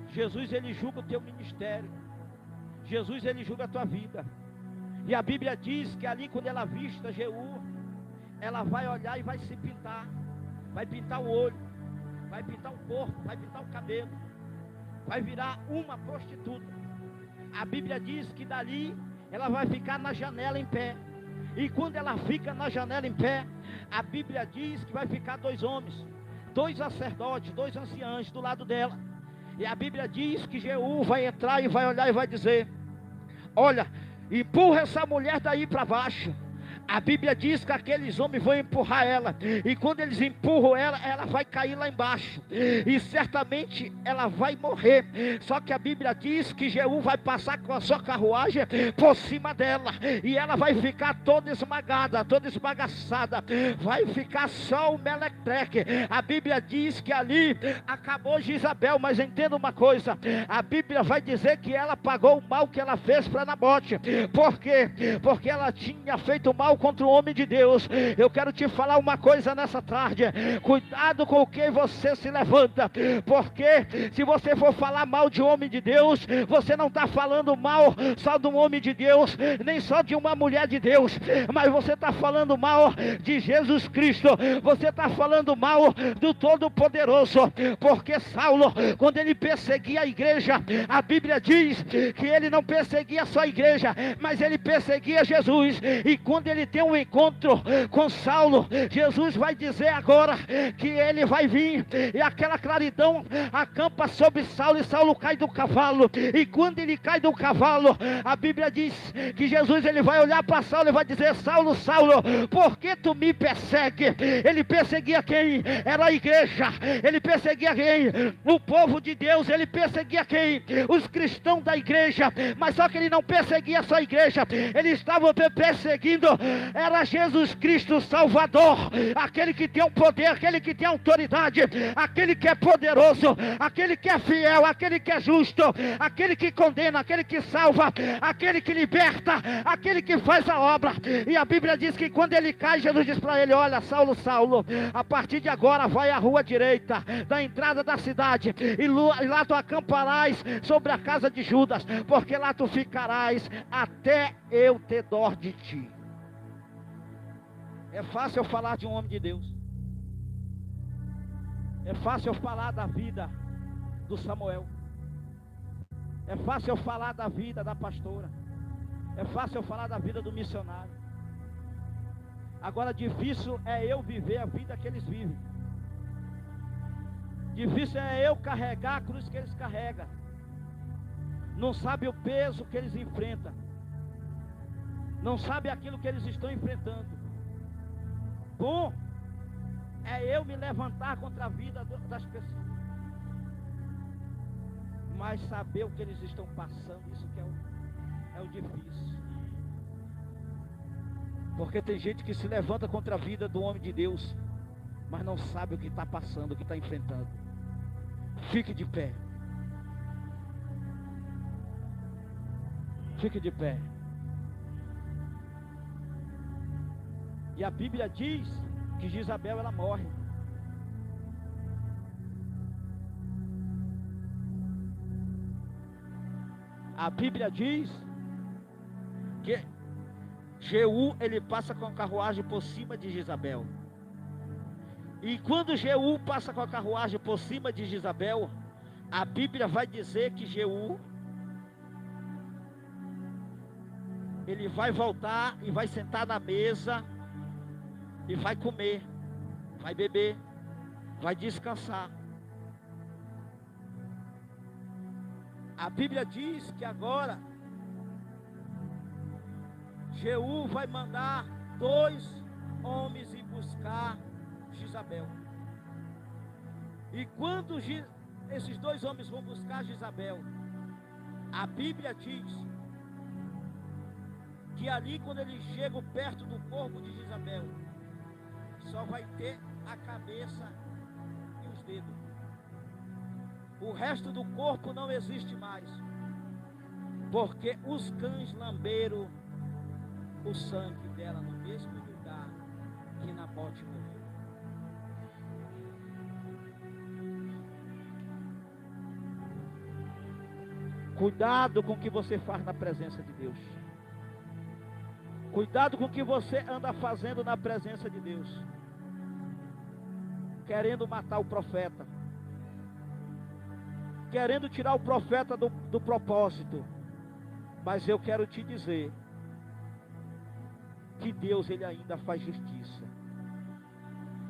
Jesus, ele julga o teu ministério. Jesus, ele julga a tua vida. E a Bíblia diz que ali, quando ela avista Jeú, ela vai olhar e vai se pintar. Vai pintar o olho, vai pintar o corpo, vai pintar o cabelo, vai virar uma prostituta. A Bíblia diz que dali ela vai ficar na janela em pé. E quando ela fica na janela em pé, a Bíblia diz que vai ficar 2 homens, 2 sacerdotes, 2 anciãos do lado dela. E a Bíblia diz que Jeú vai entrar e vai olhar e vai dizer: olha, empurra essa mulher daí para baixo. A Bíblia diz que aqueles homens vão empurrar ela, e quando eles empurram ela, ela vai cair lá embaixo, e certamente ela vai morrer. Só que a Bíblia diz que Jeú vai passar com a sua carruagem por cima dela, e ela vai ficar toda esmagada, toda esbagaçada, vai ficar só o melequeque. A Bíblia diz que ali acabou Jezabel, mas entenda uma coisa, a Bíblia vai dizer que ela pagou o mal que ela fez para Nabote. Por quê? Porque ela tinha feito mal contra o homem de Deus. Eu quero te falar uma coisa nessa tarde: cuidado com o que você se levanta, porque se você for falar mal de homem de Deus, você não está falando mal só de um homem de Deus, nem só de uma mulher de Deus, mas você está falando mal de Jesus Cristo, você está falando mal do Todo-Poderoso. Porque Saulo, quando ele perseguia a igreja, a Bíblia diz que ele não perseguia só a igreja, mas ele perseguia Jesus. E quando ele tem um encontro com Saulo, Jesus vai dizer agora que ele vai vir, e aquela claridão acampa sobre Saulo, e Saulo cai do cavalo. E quando ele cai do cavalo, a Bíblia diz que Jesus ele vai olhar para Saulo e vai dizer: Saulo, Saulo, por que tu me persegue? Ele perseguia quem? Era a igreja. Ele perseguia quem? O povo de Deus. Ele perseguia quem? Os cristãos da igreja. Mas só que ele não perseguia só a igreja, ele estava perseguindo, era Jesus Cristo Salvador, aquele que tem o poder, aquele que tem a autoridade, aquele que é poderoso, aquele que é fiel, aquele que é justo, aquele que condena, aquele que salva, aquele que liberta, aquele que faz a obra. E a Bíblia diz que quando ele cai, Jesus diz para ele: olha, Saulo, Saulo, a partir de agora vai à rua direita da entrada da cidade, e lá tu acamparás sobre a casa de Judas, porque lá tu ficarás até eu ter dó de ti. É fácil eu falar de um homem de Deus, é fácil eu falar da vida do Samuel, é fácil eu falar da vida da pastora, é fácil eu falar da vida do missionário. Agora difícil é eu viver a vida que eles vivem. Difícil é eu carregar a cruz que eles carregam. Não sabe o peso que eles enfrentam, não sabe aquilo que eles estão enfrentando. Bom é eu me levantar contra a vida das pessoas, mas saber o que eles estão passando, isso que é o difícil. Porque tem gente que se levanta contra a vida do homem de Deus, mas não sabe o que está passando, o que está enfrentando. Fique de pé. Fique de pé. E a Bíblia diz que Jezabel ela morre. A Bíblia diz que Jeú ele passa com a carruagem por cima de Jezabel. E quando Jeú passa com a carruagem por cima de Jezabel, a Bíblia vai dizer que Jeú ele vai voltar e vai sentar na mesa e vai comer, vai beber, vai descansar. A Bíblia diz que agora Jeú vai mandar 2 homens ir buscar Jezabel. E quando esses 2 homens vão buscar Jezabel, a Bíblia diz que ali, quando eles chegam perto do corpo de Jezabel, só vai ter a cabeça e os dedos. O resto do corpo não existe mais, porque os cães lamberam o sangue dela no mesmo lugar que Nabote morreu. Cuidado com o que você faz na presença de Deus. Cuidado com o que você anda fazendo na presença de Deus. Querendo matar o profeta, querendo tirar o profeta do propósito. Mas eu quero te dizer que Deus ele ainda faz justiça.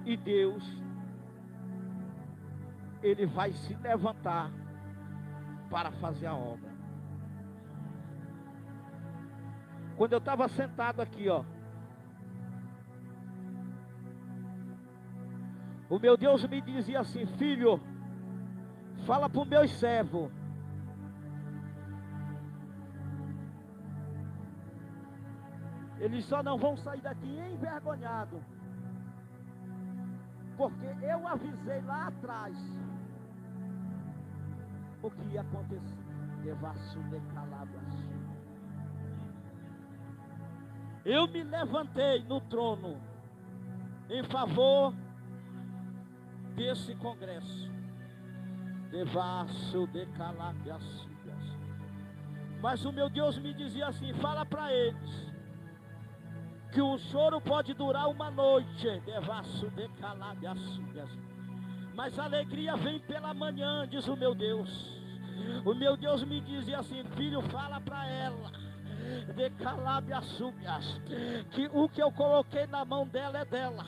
E Deus ele vai se levantar para fazer a obra. Quando eu estava sentado aqui, ó, o meu Deus me dizia assim: filho, fala para os meus servos, eles só não vão sair daqui envergonhados, porque eu avisei lá atrás o que ia acontecer. eu me levantei no trono em favor desse congresso. Devasso de Calabias. Mas o meu Deus me dizia assim: fala para eles que o choro pode durar uma noite, devasso de Calabias, mas a alegria vem pela manhã, diz o meu Deus. O meu Deus me dizia assim: filho, fala para ela de Calabias, que o que eu coloquei na mão dela é dela,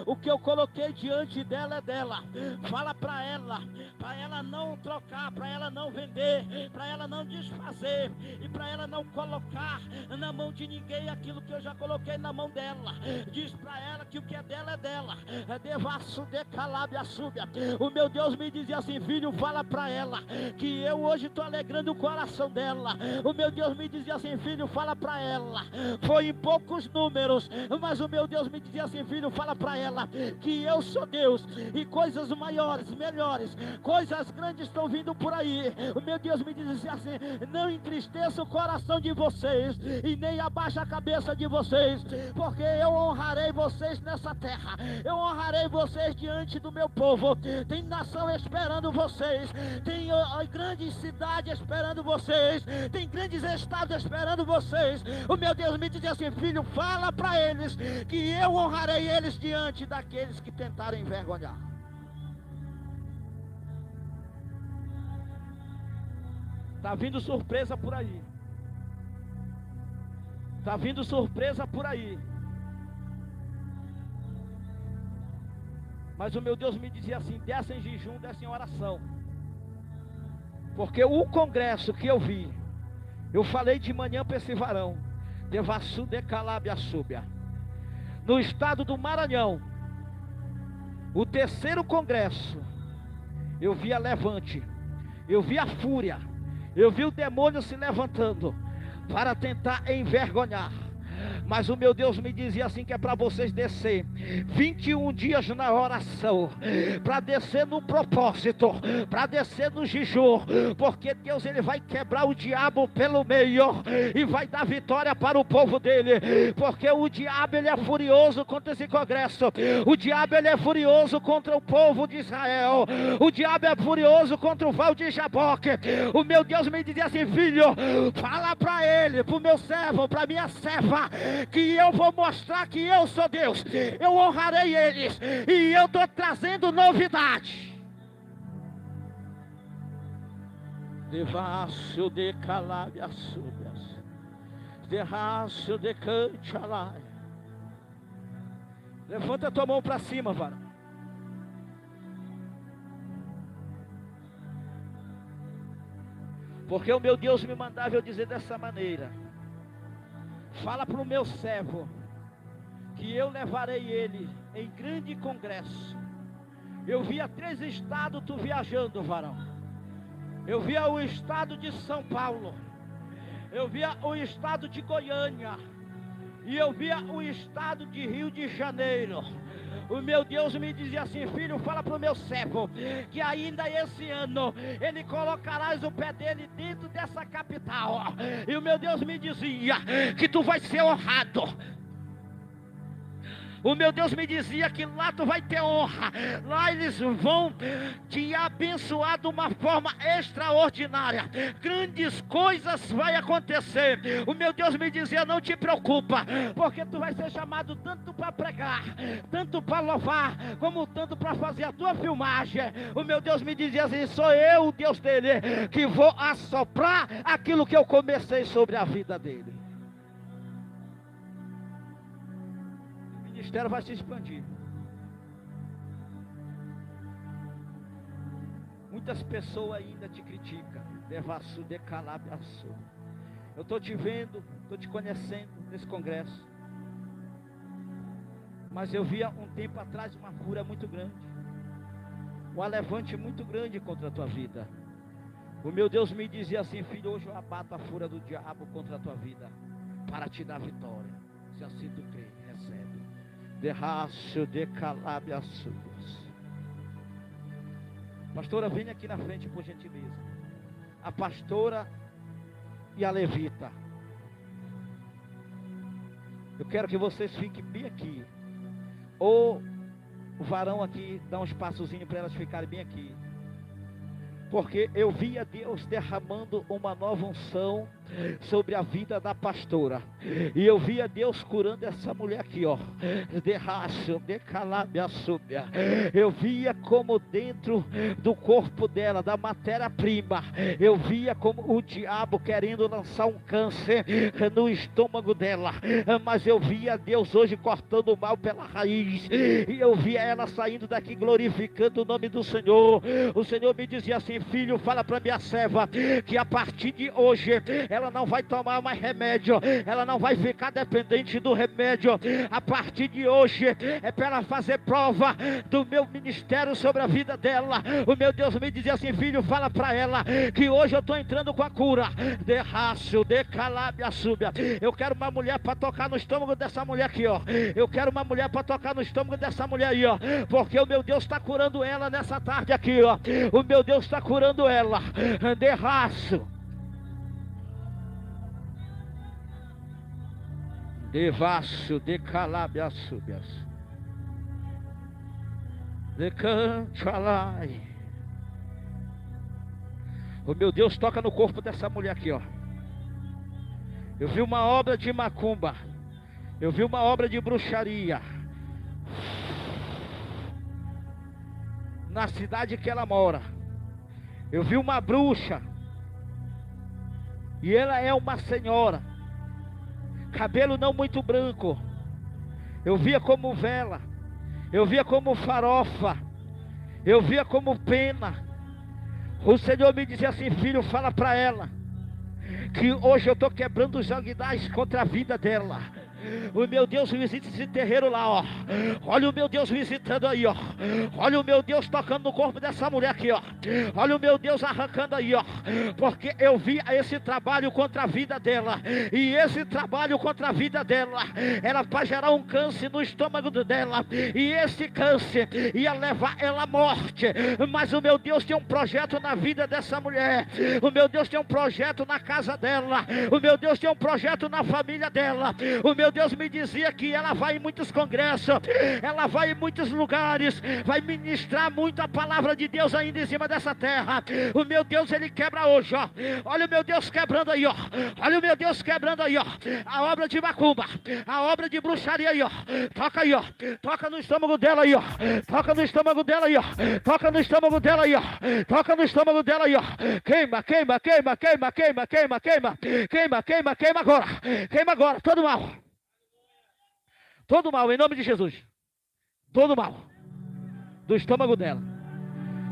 o que eu coloquei diante dela é dela. Fala para ela não trocar, para ela não vender, para ela não desfazer e para ela não colocar na mão de ninguém aquilo que eu já coloquei na mão dela. Diz para ela que o que é dela, é devasso de Calabias. O meu Deus me dizia assim: filho, fala para ela que eu hoje estou alegrando o coração dela. O meu Deus me dizia assim: filho, fala para ela, foi em poucos números, mas o meu Deus me dizia assim: filho, fala para ela que eu sou Deus e coisas maiores, melhores, coisas grandes estão vindo por aí. O meu Deus me dizia assim: não entristeça o coração de vocês e nem abaixa a cabeça de vocês, porque eu honrarei vocês nessa terra, eu honrarei vocês diante do meu povo. Tem nação esperando vocês, tem grandes cidades esperando vocês, tem grandes estados esperando vocês. O meu Deus me dizia assim: filho, fala para eles que eu honrarei eles diante daqueles que tentarem envergonhar. Está vindo surpresa por aí. Está vindo surpresa por aí. Mas o meu Deus me dizia assim: desce em jejum, desce em oração. Porque o congresso que eu vi, eu falei de manhã para esse varão, Devassu de Calabiasúbia, no estado do Maranhão, o terceiro congresso, eu vi a levante, eu vi a fúria, eu vi o demônio se levantando para tentar envergonhar. Mas o meu Deus me dizia assim: que é para vocês descer 21 dias na oração, para descer no propósito, para descer no jejum, porque Deus, ele vai quebrar o diabo pelo meio e vai dar vitória para o povo dele. Porque o diabo, ele é furioso contra esse congresso, o diabo, ele é furioso contra o povo de Israel, o diabo é furioso contra o Val de Jaboque. O meu Deus me dizia assim: filho, fala para ele, para o meu servo, para minha serva, que eu vou mostrar que eu sou Deus, eu honrarei eles, e eu estou trazendo novidade. Devasso de Calabiasúbias, derraço de Canchalai. Levanta a tua mão para cima, varão. Porque o meu Deus me mandava eu dizer dessa maneira: fala para o meu servo que eu levarei ele em grande congresso. Eu via 3 estados tu viajando, varão. Eu via o estado de São Paulo, eu via o estado de Goiânia, e eu via o estado de Rio de Janeiro. O meu Deus me dizia assim: filho, fala para o meu servo que ainda esse ano ele colocarás o pé dele dentro dessa capital. E o meu Deus me dizia que tu vai ser honrado. O meu Deus me dizia que lá tu vai ter honra, lá eles vão te abençoar de uma forma extraordinária, grandes coisas vai acontecer. O meu Deus me dizia: não te preocupa, porque tu vai ser chamado tanto para pregar, tanto para louvar, como tanto para fazer a tua filmagem. O meu Deus me dizia assim: sou eu, o Deus dele, que vou assoprar aquilo que eu comecei sobre a vida dele. O ministério vai se expandir. Muitas pessoas ainda te criticam. Devassu de Calabiassu. Eu estou te vendo, estou te conhecendo nesse congresso. Mas eu via um tempo atrás uma fúria muito grande, um alevante muito grande contra a tua vida. O meu Deus me dizia assim: filho, hoje eu abato a fúria do diabo contra a tua vida, para te dar vitória. Se assim tu crê, recebe. Derraço de Calabiassu. Pastora, venha aqui na frente, por gentileza. A pastora e a levita. Eu quero que vocês fiquem bem aqui. Ou o varão aqui dá um espaçozinho para elas ficarem bem aqui. Porque eu via Deus derramando uma nova unção sobre a vida da pastora. E eu via Deus curando essa mulher aqui, ó. Derraço, decalabia, súbia. Eu via como dentro do corpo dela, da matéria-prima, eu via como o diabo querendo lançar um câncer no estômago dela. Mas eu via Deus hoje cortando o mal pela raiz. E eu via ela saindo daqui glorificando o nome do Senhor. O Senhor me dizia assim: filho, fala para minha serva que a partir de hoje ela não vai tomar mais remédio, ela não vai ficar dependente do remédio. A partir de hoje é para ela fazer prova do meu ministério sobre a vida dela. O meu Deus me dizia assim: filho, fala para ela que hoje eu estou entrando com a cura. Derraço, decalabia, súbia. Eu quero uma mulher para tocar no estômago dessa mulher aqui, ó. Eu quero uma mulher para tocar no estômago dessa mulher aí, ó. Porque o meu Deus está curando ela nessa tarde aqui, ó. O meu Deus está curando ela. Derraço, devasso, decalabia, súbias. Decanchalai. O meu Deus toca no corpo dessa mulher aqui, ó. Eu vi uma obra de macumba. Eu vi uma obra de bruxaria na cidade que ela mora. Eu vi uma bruxa. E ela é uma senhora. Cabelo não muito branco. Eu via como vela. Eu via como farofa. Eu via como pena. O Senhor me dizia assim: filho, fala para ela que hoje eu estou quebrando os alguidais contra a vida dela. O meu Deus visita esse terreiro lá, ó. Olha o meu Deus visitando aí, ó. Olha o meu Deus tocando no corpo dessa mulher aqui, ó. Olha o meu Deus arrancando aí, ó. Porque eu vi esse trabalho contra a vida dela. E esse trabalho contra a vida dela era para gerar um câncer no estômago dela. E esse câncer ia levar ela à morte. Mas o meu Deus tem um projeto na vida dessa mulher. O meu Deus tem um projeto na casa dela. O meu Deus tem um projeto na família dela. O meu Deus me dizia que ela vai em muitos congressos, ela vai em muitos lugares, vai ministrar muito a palavra de Deus ainda em cima dessa terra. O meu Deus, ele quebra hoje, ó. Olha o meu Deus quebrando aí, ó. Olha o meu Deus quebrando aí, ó. A obra de macumba, a obra de bruxaria aí, ó. Toca aí, ó. Toca no estômago dela aí, ó. Toca no estômago dela aí, ó. Toca no estômago dela aí, ó. Toca no estômago dela aí, ó. Queima, queima, queima, queima, queima, queima, queima, queima, queima, queima agora. Queima agora, todo mal. Todo mal, em nome de Jesus. Todo mal do estômago dela.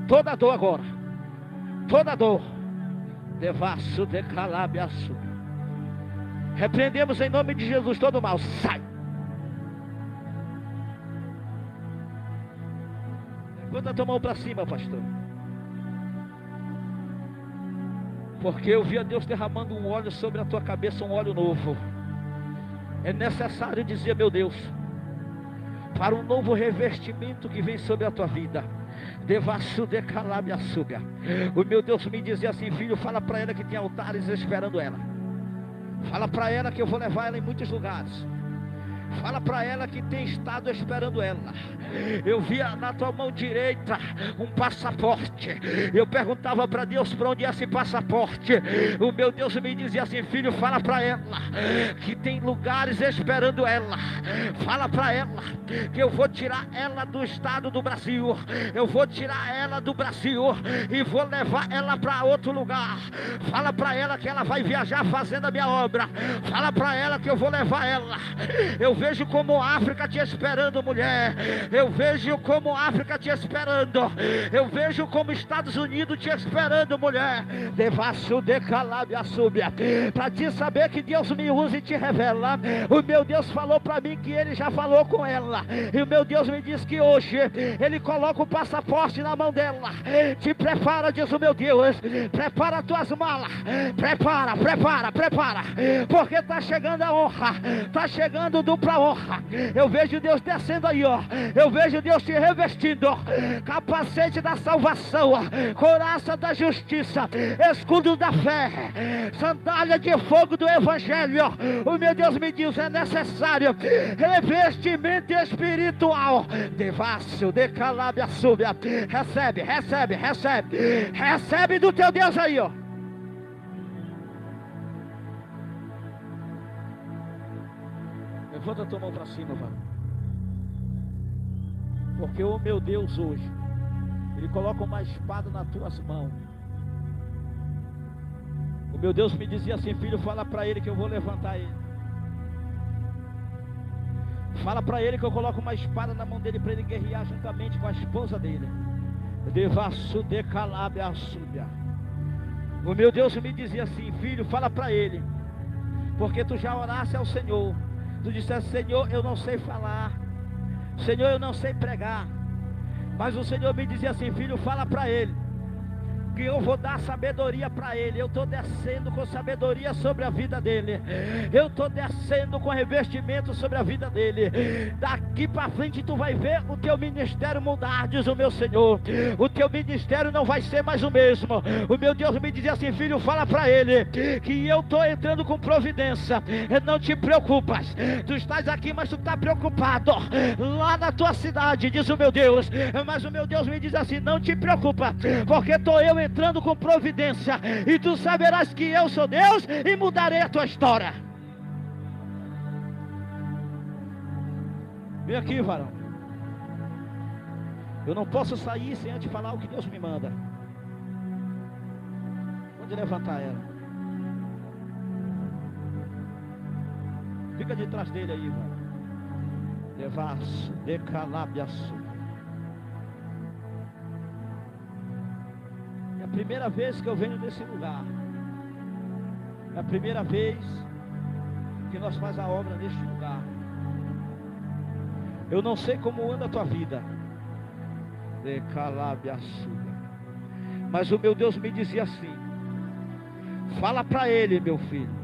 Toda dor agora. Toda dor. Devasso, decalabiaço. Repreendemos em nome de Jesus todo mal. Sai. Levanta a tua mão para cima, pastor. Porque eu vi a Deus derramando um óleo sobre a tua cabeça, um óleo novo. É necessário dizer, meu Deus, para um novo revestimento que vem sobre a tua vida. Devasso, decalabia, súbia. O meu Deus me dizia assim: filho, fala para ela que tem altares esperando ela. Fala para ela que eu vou levar ela em muitos lugares. Fala para ela que tem estado esperando ela. Eu via na tua mão direita um passaporte. Eu perguntava para Deus para onde é esse passaporte. O meu Deus me dizia assim: filho, fala para ela que tem lugares esperando ela. Fala para ela que eu vou tirar ela do estado do Brasil. Eu vou tirar ela do Brasil e vou levar ela para outro lugar. Fala para ela que ela vai viajar fazendo a minha obra. Fala para ela que eu vou levar ela. Eu vejo como a África te esperando, mulher. Eu vejo como a África te esperando. Eu vejo como Estados Unidos te esperando, mulher. Devasso, decalabia, súbia. Para te saber que Deus me usa e te revela. O meu Deus falou para mim que ele já falou com ela. E o meu Deus me diz que hoje ele coloca o passaporte na mão dela. Te prepara, diz o meu Deus. Prepara as tuas malas. Prepara, prepara, prepara. Porque está chegando a honra. Está chegando do para honra. Eu vejo Deus descendo aí, ó. Eu vejo Deus te revestindo, ó. Capacete da salvação, ó. Couraça da justiça, escudo da fé, sandália de fogo do evangelho. O meu Deus me diz, é necessário revestimento espiritual. Devasso, decalábia, súbia. Recebe, recebe, recebe. Recebe do teu Deus aí, ó. Levanta a tua mão para cima, vai. Porque o meu Deus hoje, Ele coloca uma espada nas tuas mãos. O meu Deus me dizia assim: filho, fala para ele que eu vou levantar ele. Fala para ele que eu coloco uma espada na mão dele para ele guerrear juntamente com a esposa dele. Devasso de calábia súbia. O meu Deus me dizia assim: filho, fala para ele, porque tu já oraste ao Senhor. Tu disseste: Senhor, eu não sei falar, Senhor, eu não sei pregar. Mas o Senhor me dizia assim: filho, fala para ele que eu vou dar sabedoria para ele. Eu estou descendo com sabedoria sobre a vida dele. Eu estou descendo com revestimento sobre a vida dele. Daqui para frente tu vai ver o teu ministério mudar, diz o meu Senhor. O teu ministério não vai ser mais o mesmo. O meu Deus me dizia assim: filho, fala para ele que eu estou entrando com providência. Não te preocupas. Tu estás aqui, mas tu está preocupado lá na tua cidade, diz o meu Deus. Mas o meu Deus me diz assim: não te preocupa, porque estou eu entrando com providência, e tu saberás que eu sou Deus e mudarei a tua história. Vem aqui, varão. Eu não posso sair sem antes falar o que Deus me manda. Pode levantar ela. Fica de trás dele aí, varão. Levaço, decalabiaço. É a primeira vez que eu venho nesse lugar. É a primeira vez que nós fazemos a obra neste lugar. Eu não sei como anda a tua vida, mas o meu Deus me dizia assim: fala para ele, meu filho,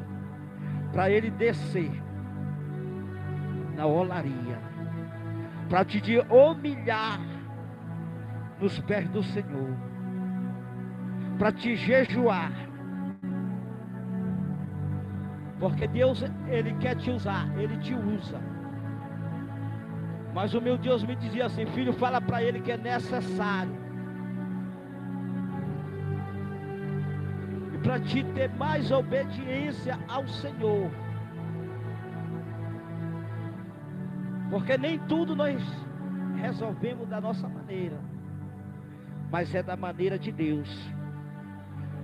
para ele descer na olaria, para te humilhar nos pés do Senhor, para te jejuar, porque Deus, Ele quer te usar, Ele te usa. Mas o meu Deus me dizia assim: filho, fala para ele que é necessário, e para te ter mais obediência ao Senhor, porque nem tudo nós resolvemos da nossa maneira, mas é da maneira de Deus.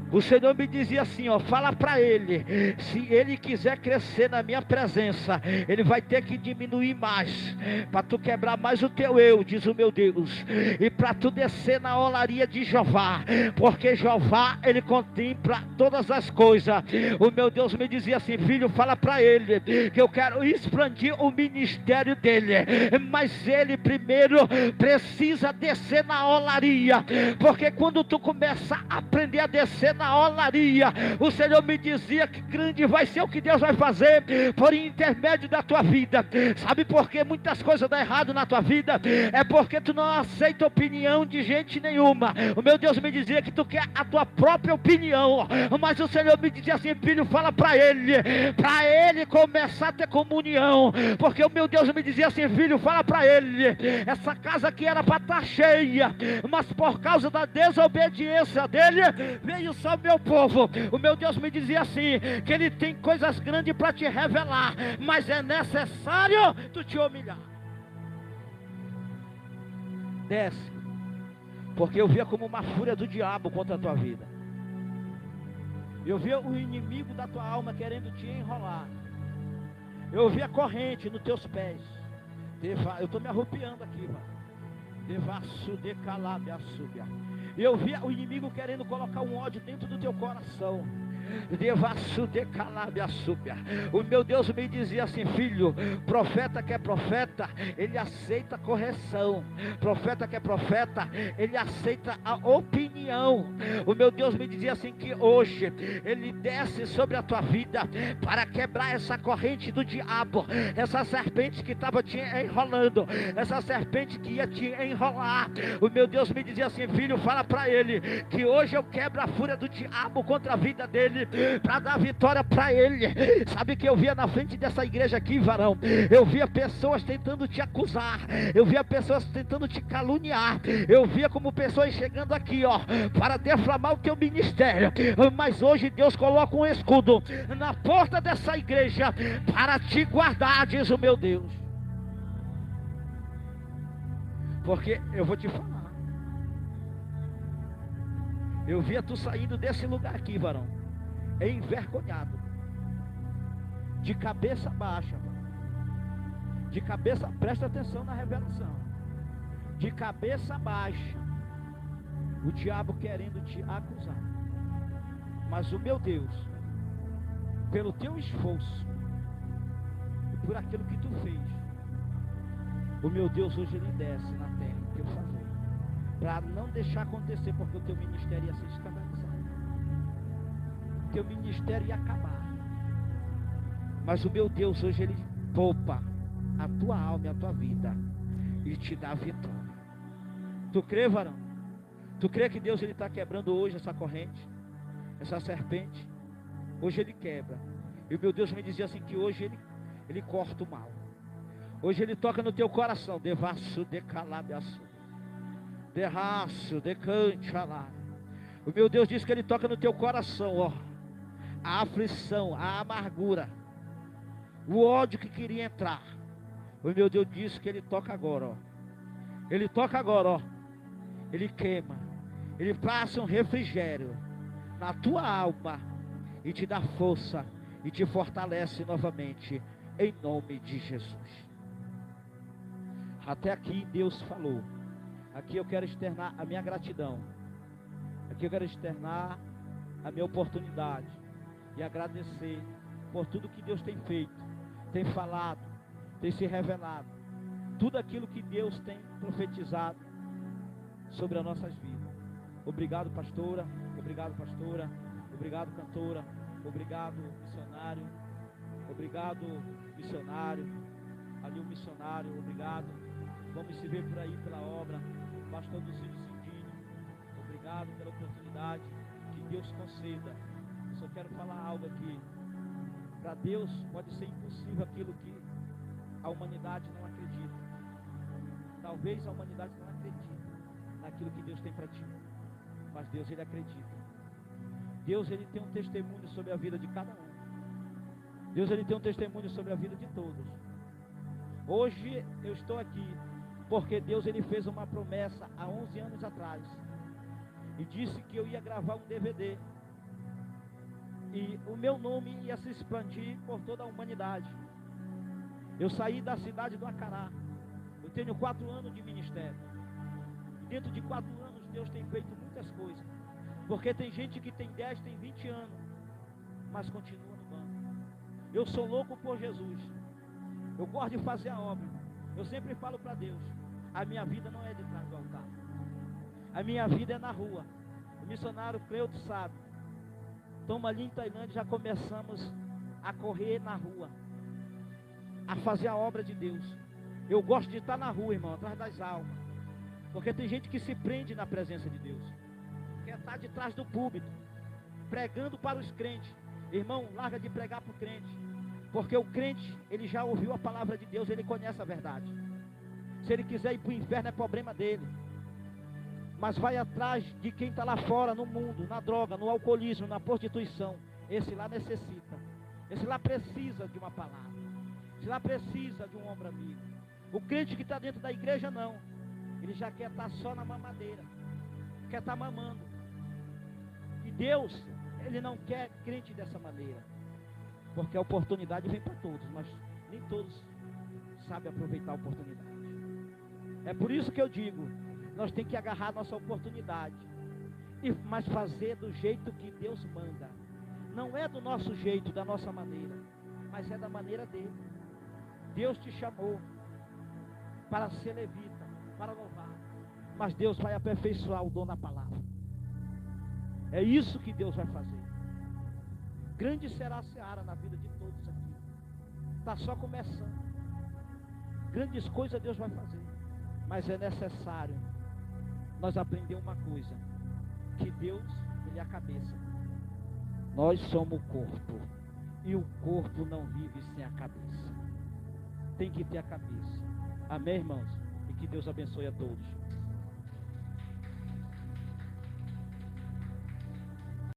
O Senhor me dizia assim, ó: fala para ele, se ele quiser crescer na minha presença, ele vai ter que diminuir mais, para tu quebrar mais o teu eu, diz o meu Deus, e para tu descer na olaria de Jeová, porque Jeová, ele contempla todas as coisas. O meu Deus me dizia assim: filho, fala para ele que eu quero expandir o ministério dele, mas ele primeiro precisa descer na olaria, porque quando tu começa a aprender a descer na olaria, o Senhor me dizia que grande vai ser o que Deus vai fazer por intermédio da tua vida. Sabe por que muitas coisas dão errado na tua vida? É porque tu não aceita a opinião de gente nenhuma. O meu Deus me dizia que tu quer a tua própria opinião, mas o Senhor me dizia assim: filho, fala para ele começar a ter comunhão, porque o meu Deus me dizia assim: filho, fala para ele, essa casa aqui era para estar cheia, mas por causa da desobediência dele, veio só meu povo. O meu Deus me dizia assim, que ele tem coisas grandes para te revelar, mas é necessário tu te humilhar. Desce, porque eu via como uma fúria do diabo contra a tua vida. Eu via o inimigo da tua alma querendo te enrolar. Eu via a corrente nos teus pés. Eu estou me arrupiando aqui, mano. E eu via o inimigo querendo colocar um ódio dentro do teu coração. O meu Deus me dizia assim: filho, profeta que é profeta, ele aceita correção. Profeta que é profeta, ele aceita a opinião. O meu Deus me dizia assim que hoje ele desce sobre a tua vida para quebrar essa corrente do diabo, essa serpente que estava te enrolando, essa serpente que ia te enrolar. O meu Deus me dizia assim: filho, fala para ele que hoje eu quebro a fúria do diabo contra a vida dele, para dar vitória para ele. Sabe que eu via na frente dessa igreja aqui, varão, eu via pessoas tentando te acusar, eu via pessoas tentando te caluniar, eu via como pessoas chegando aqui, ó, para defamar o teu ministério. Mas hoje Deus coloca um escudo na porta dessa igreja para te guardar, diz o meu Deus. Porque eu vou te falar, eu via tu saindo desse lugar aqui, varão, envergonhado, de cabeça baixa, de cabeça, presta atenção na revelação, de cabeça baixa, o diabo querendo te acusar. Mas o meu Deus, pelo teu esforço e por aquilo que tu fez, o meu Deus hoje ele desce na terra, o teu favor, para não deixar acontecer, porque o teu ministério ia ser escandalizado, o teu ministério ia acabar. Mas o meu Deus hoje ele poupa a tua alma e a tua vida e te dá a vitória. Tu crê, varão? Tu crê que Deus ele está quebrando hoje essa corrente, essa serpente? Hoje ele quebra. E o meu Deus me dizia assim que hoje ele corta o mal. Hoje ele toca no teu coração. Devasso, decalabiaço, derraço, decanchalá. O meu Deus diz que ele toca no teu coração, ó, a aflição, a amargura, o ódio que queria entrar. O meu Deus disse que ele toca agora, ó. Ele toca agora, ó. Ele queima. Ele passa um refrigério na tua alma e te dá força e te fortalece novamente, em nome de Jesus. Até aqui Deus falou. Aqui eu quero externar a minha gratidão. Aqui eu quero externar a minha oportunidade e agradecer por tudo que Deus tem feito, tem falado, tem se revelado, tudo aquilo que Deus tem profetizado sobre as nossas vidas. Obrigado, pastora. Obrigado, pastora. Obrigado, cantora. Obrigado, missionário. Obrigado, missionário. Ali o missionário, obrigado. Vamos se ver por aí pela obra. Pastor do Cídio Cindinho, obrigado pela oportunidade que Deus conceda. Eu só quero falar algo aqui. Para Deus pode ser impossível aquilo que a humanidade não acredita. Talvez a humanidade não acredite naquilo que Deus tem para ti, mas Deus ele acredita. Deus ele tem um testemunho sobre a vida de cada um. Deus ele tem um testemunho sobre a vida de todos. Hoje eu estou aqui porque Deus ele fez uma promessa há 11 anos atrás e disse que eu ia gravar um DVD e o meu nome ia se expandir por toda a humanidade. Eu saí da cidade do Acará. Eu tenho 4 anos de ministério. Dentro de 4 anos Deus tem feito muitas coisas. Porque tem gente que tem 10, tem 20 anos, mas continua no banco. Eu sou louco por Jesus. Eu gosto de fazer a obra. Eu sempre falo para Deus, a minha vida não é de trás do altar. A minha vida é na rua. O missionário Cleuto sabe. Estamos ali em Tailândia, já começamos a correr na rua, a fazer a obra de Deus. Eu gosto de estar na rua, irmão, atrás das almas. Porque tem gente que se prende na presença de Deus. Quer estar de trás do púlpito, pregando para os crentes. Irmão, larga de pregar para o crente. Porque o crente, ele já ouviu a palavra de Deus, ele conhece a verdade. Se ele quiser ir para o inferno é problema dele. Mas vai atrás de quem está lá fora, no mundo, na droga, no alcoolismo, na prostituição. Esse lá necessita. Esse lá precisa de uma palavra. Esse lá precisa de um ombro amigo. O crente que está dentro da igreja não. Ele já quer estar só na mamadeira. Quer estar mamando. E Deus, ele não quer crente dessa maneira. Porque a oportunidade vem para todos, mas nem todos sabem aproveitar a oportunidade. É por isso que eu digo, nós temos que agarrar a nossa oportunidade, mas fazer do jeito que Deus manda. Não é do nosso jeito, da nossa maneira, mas é da maneira dele. Deus te chamou para ser levita, para louvar, mas Deus vai aperfeiçoar o dom da palavra. É isso que Deus vai fazer. Grande será a seara na vida de todos aqui. Está só começando. Grandes coisas Deus vai fazer, mas é necessário nós aprender uma coisa, que Deus, Ele é a cabeça, nós somos o corpo, e o corpo não vive sem a cabeça, tem que ter a cabeça. Amém, irmãos? E que Deus abençoe a todos.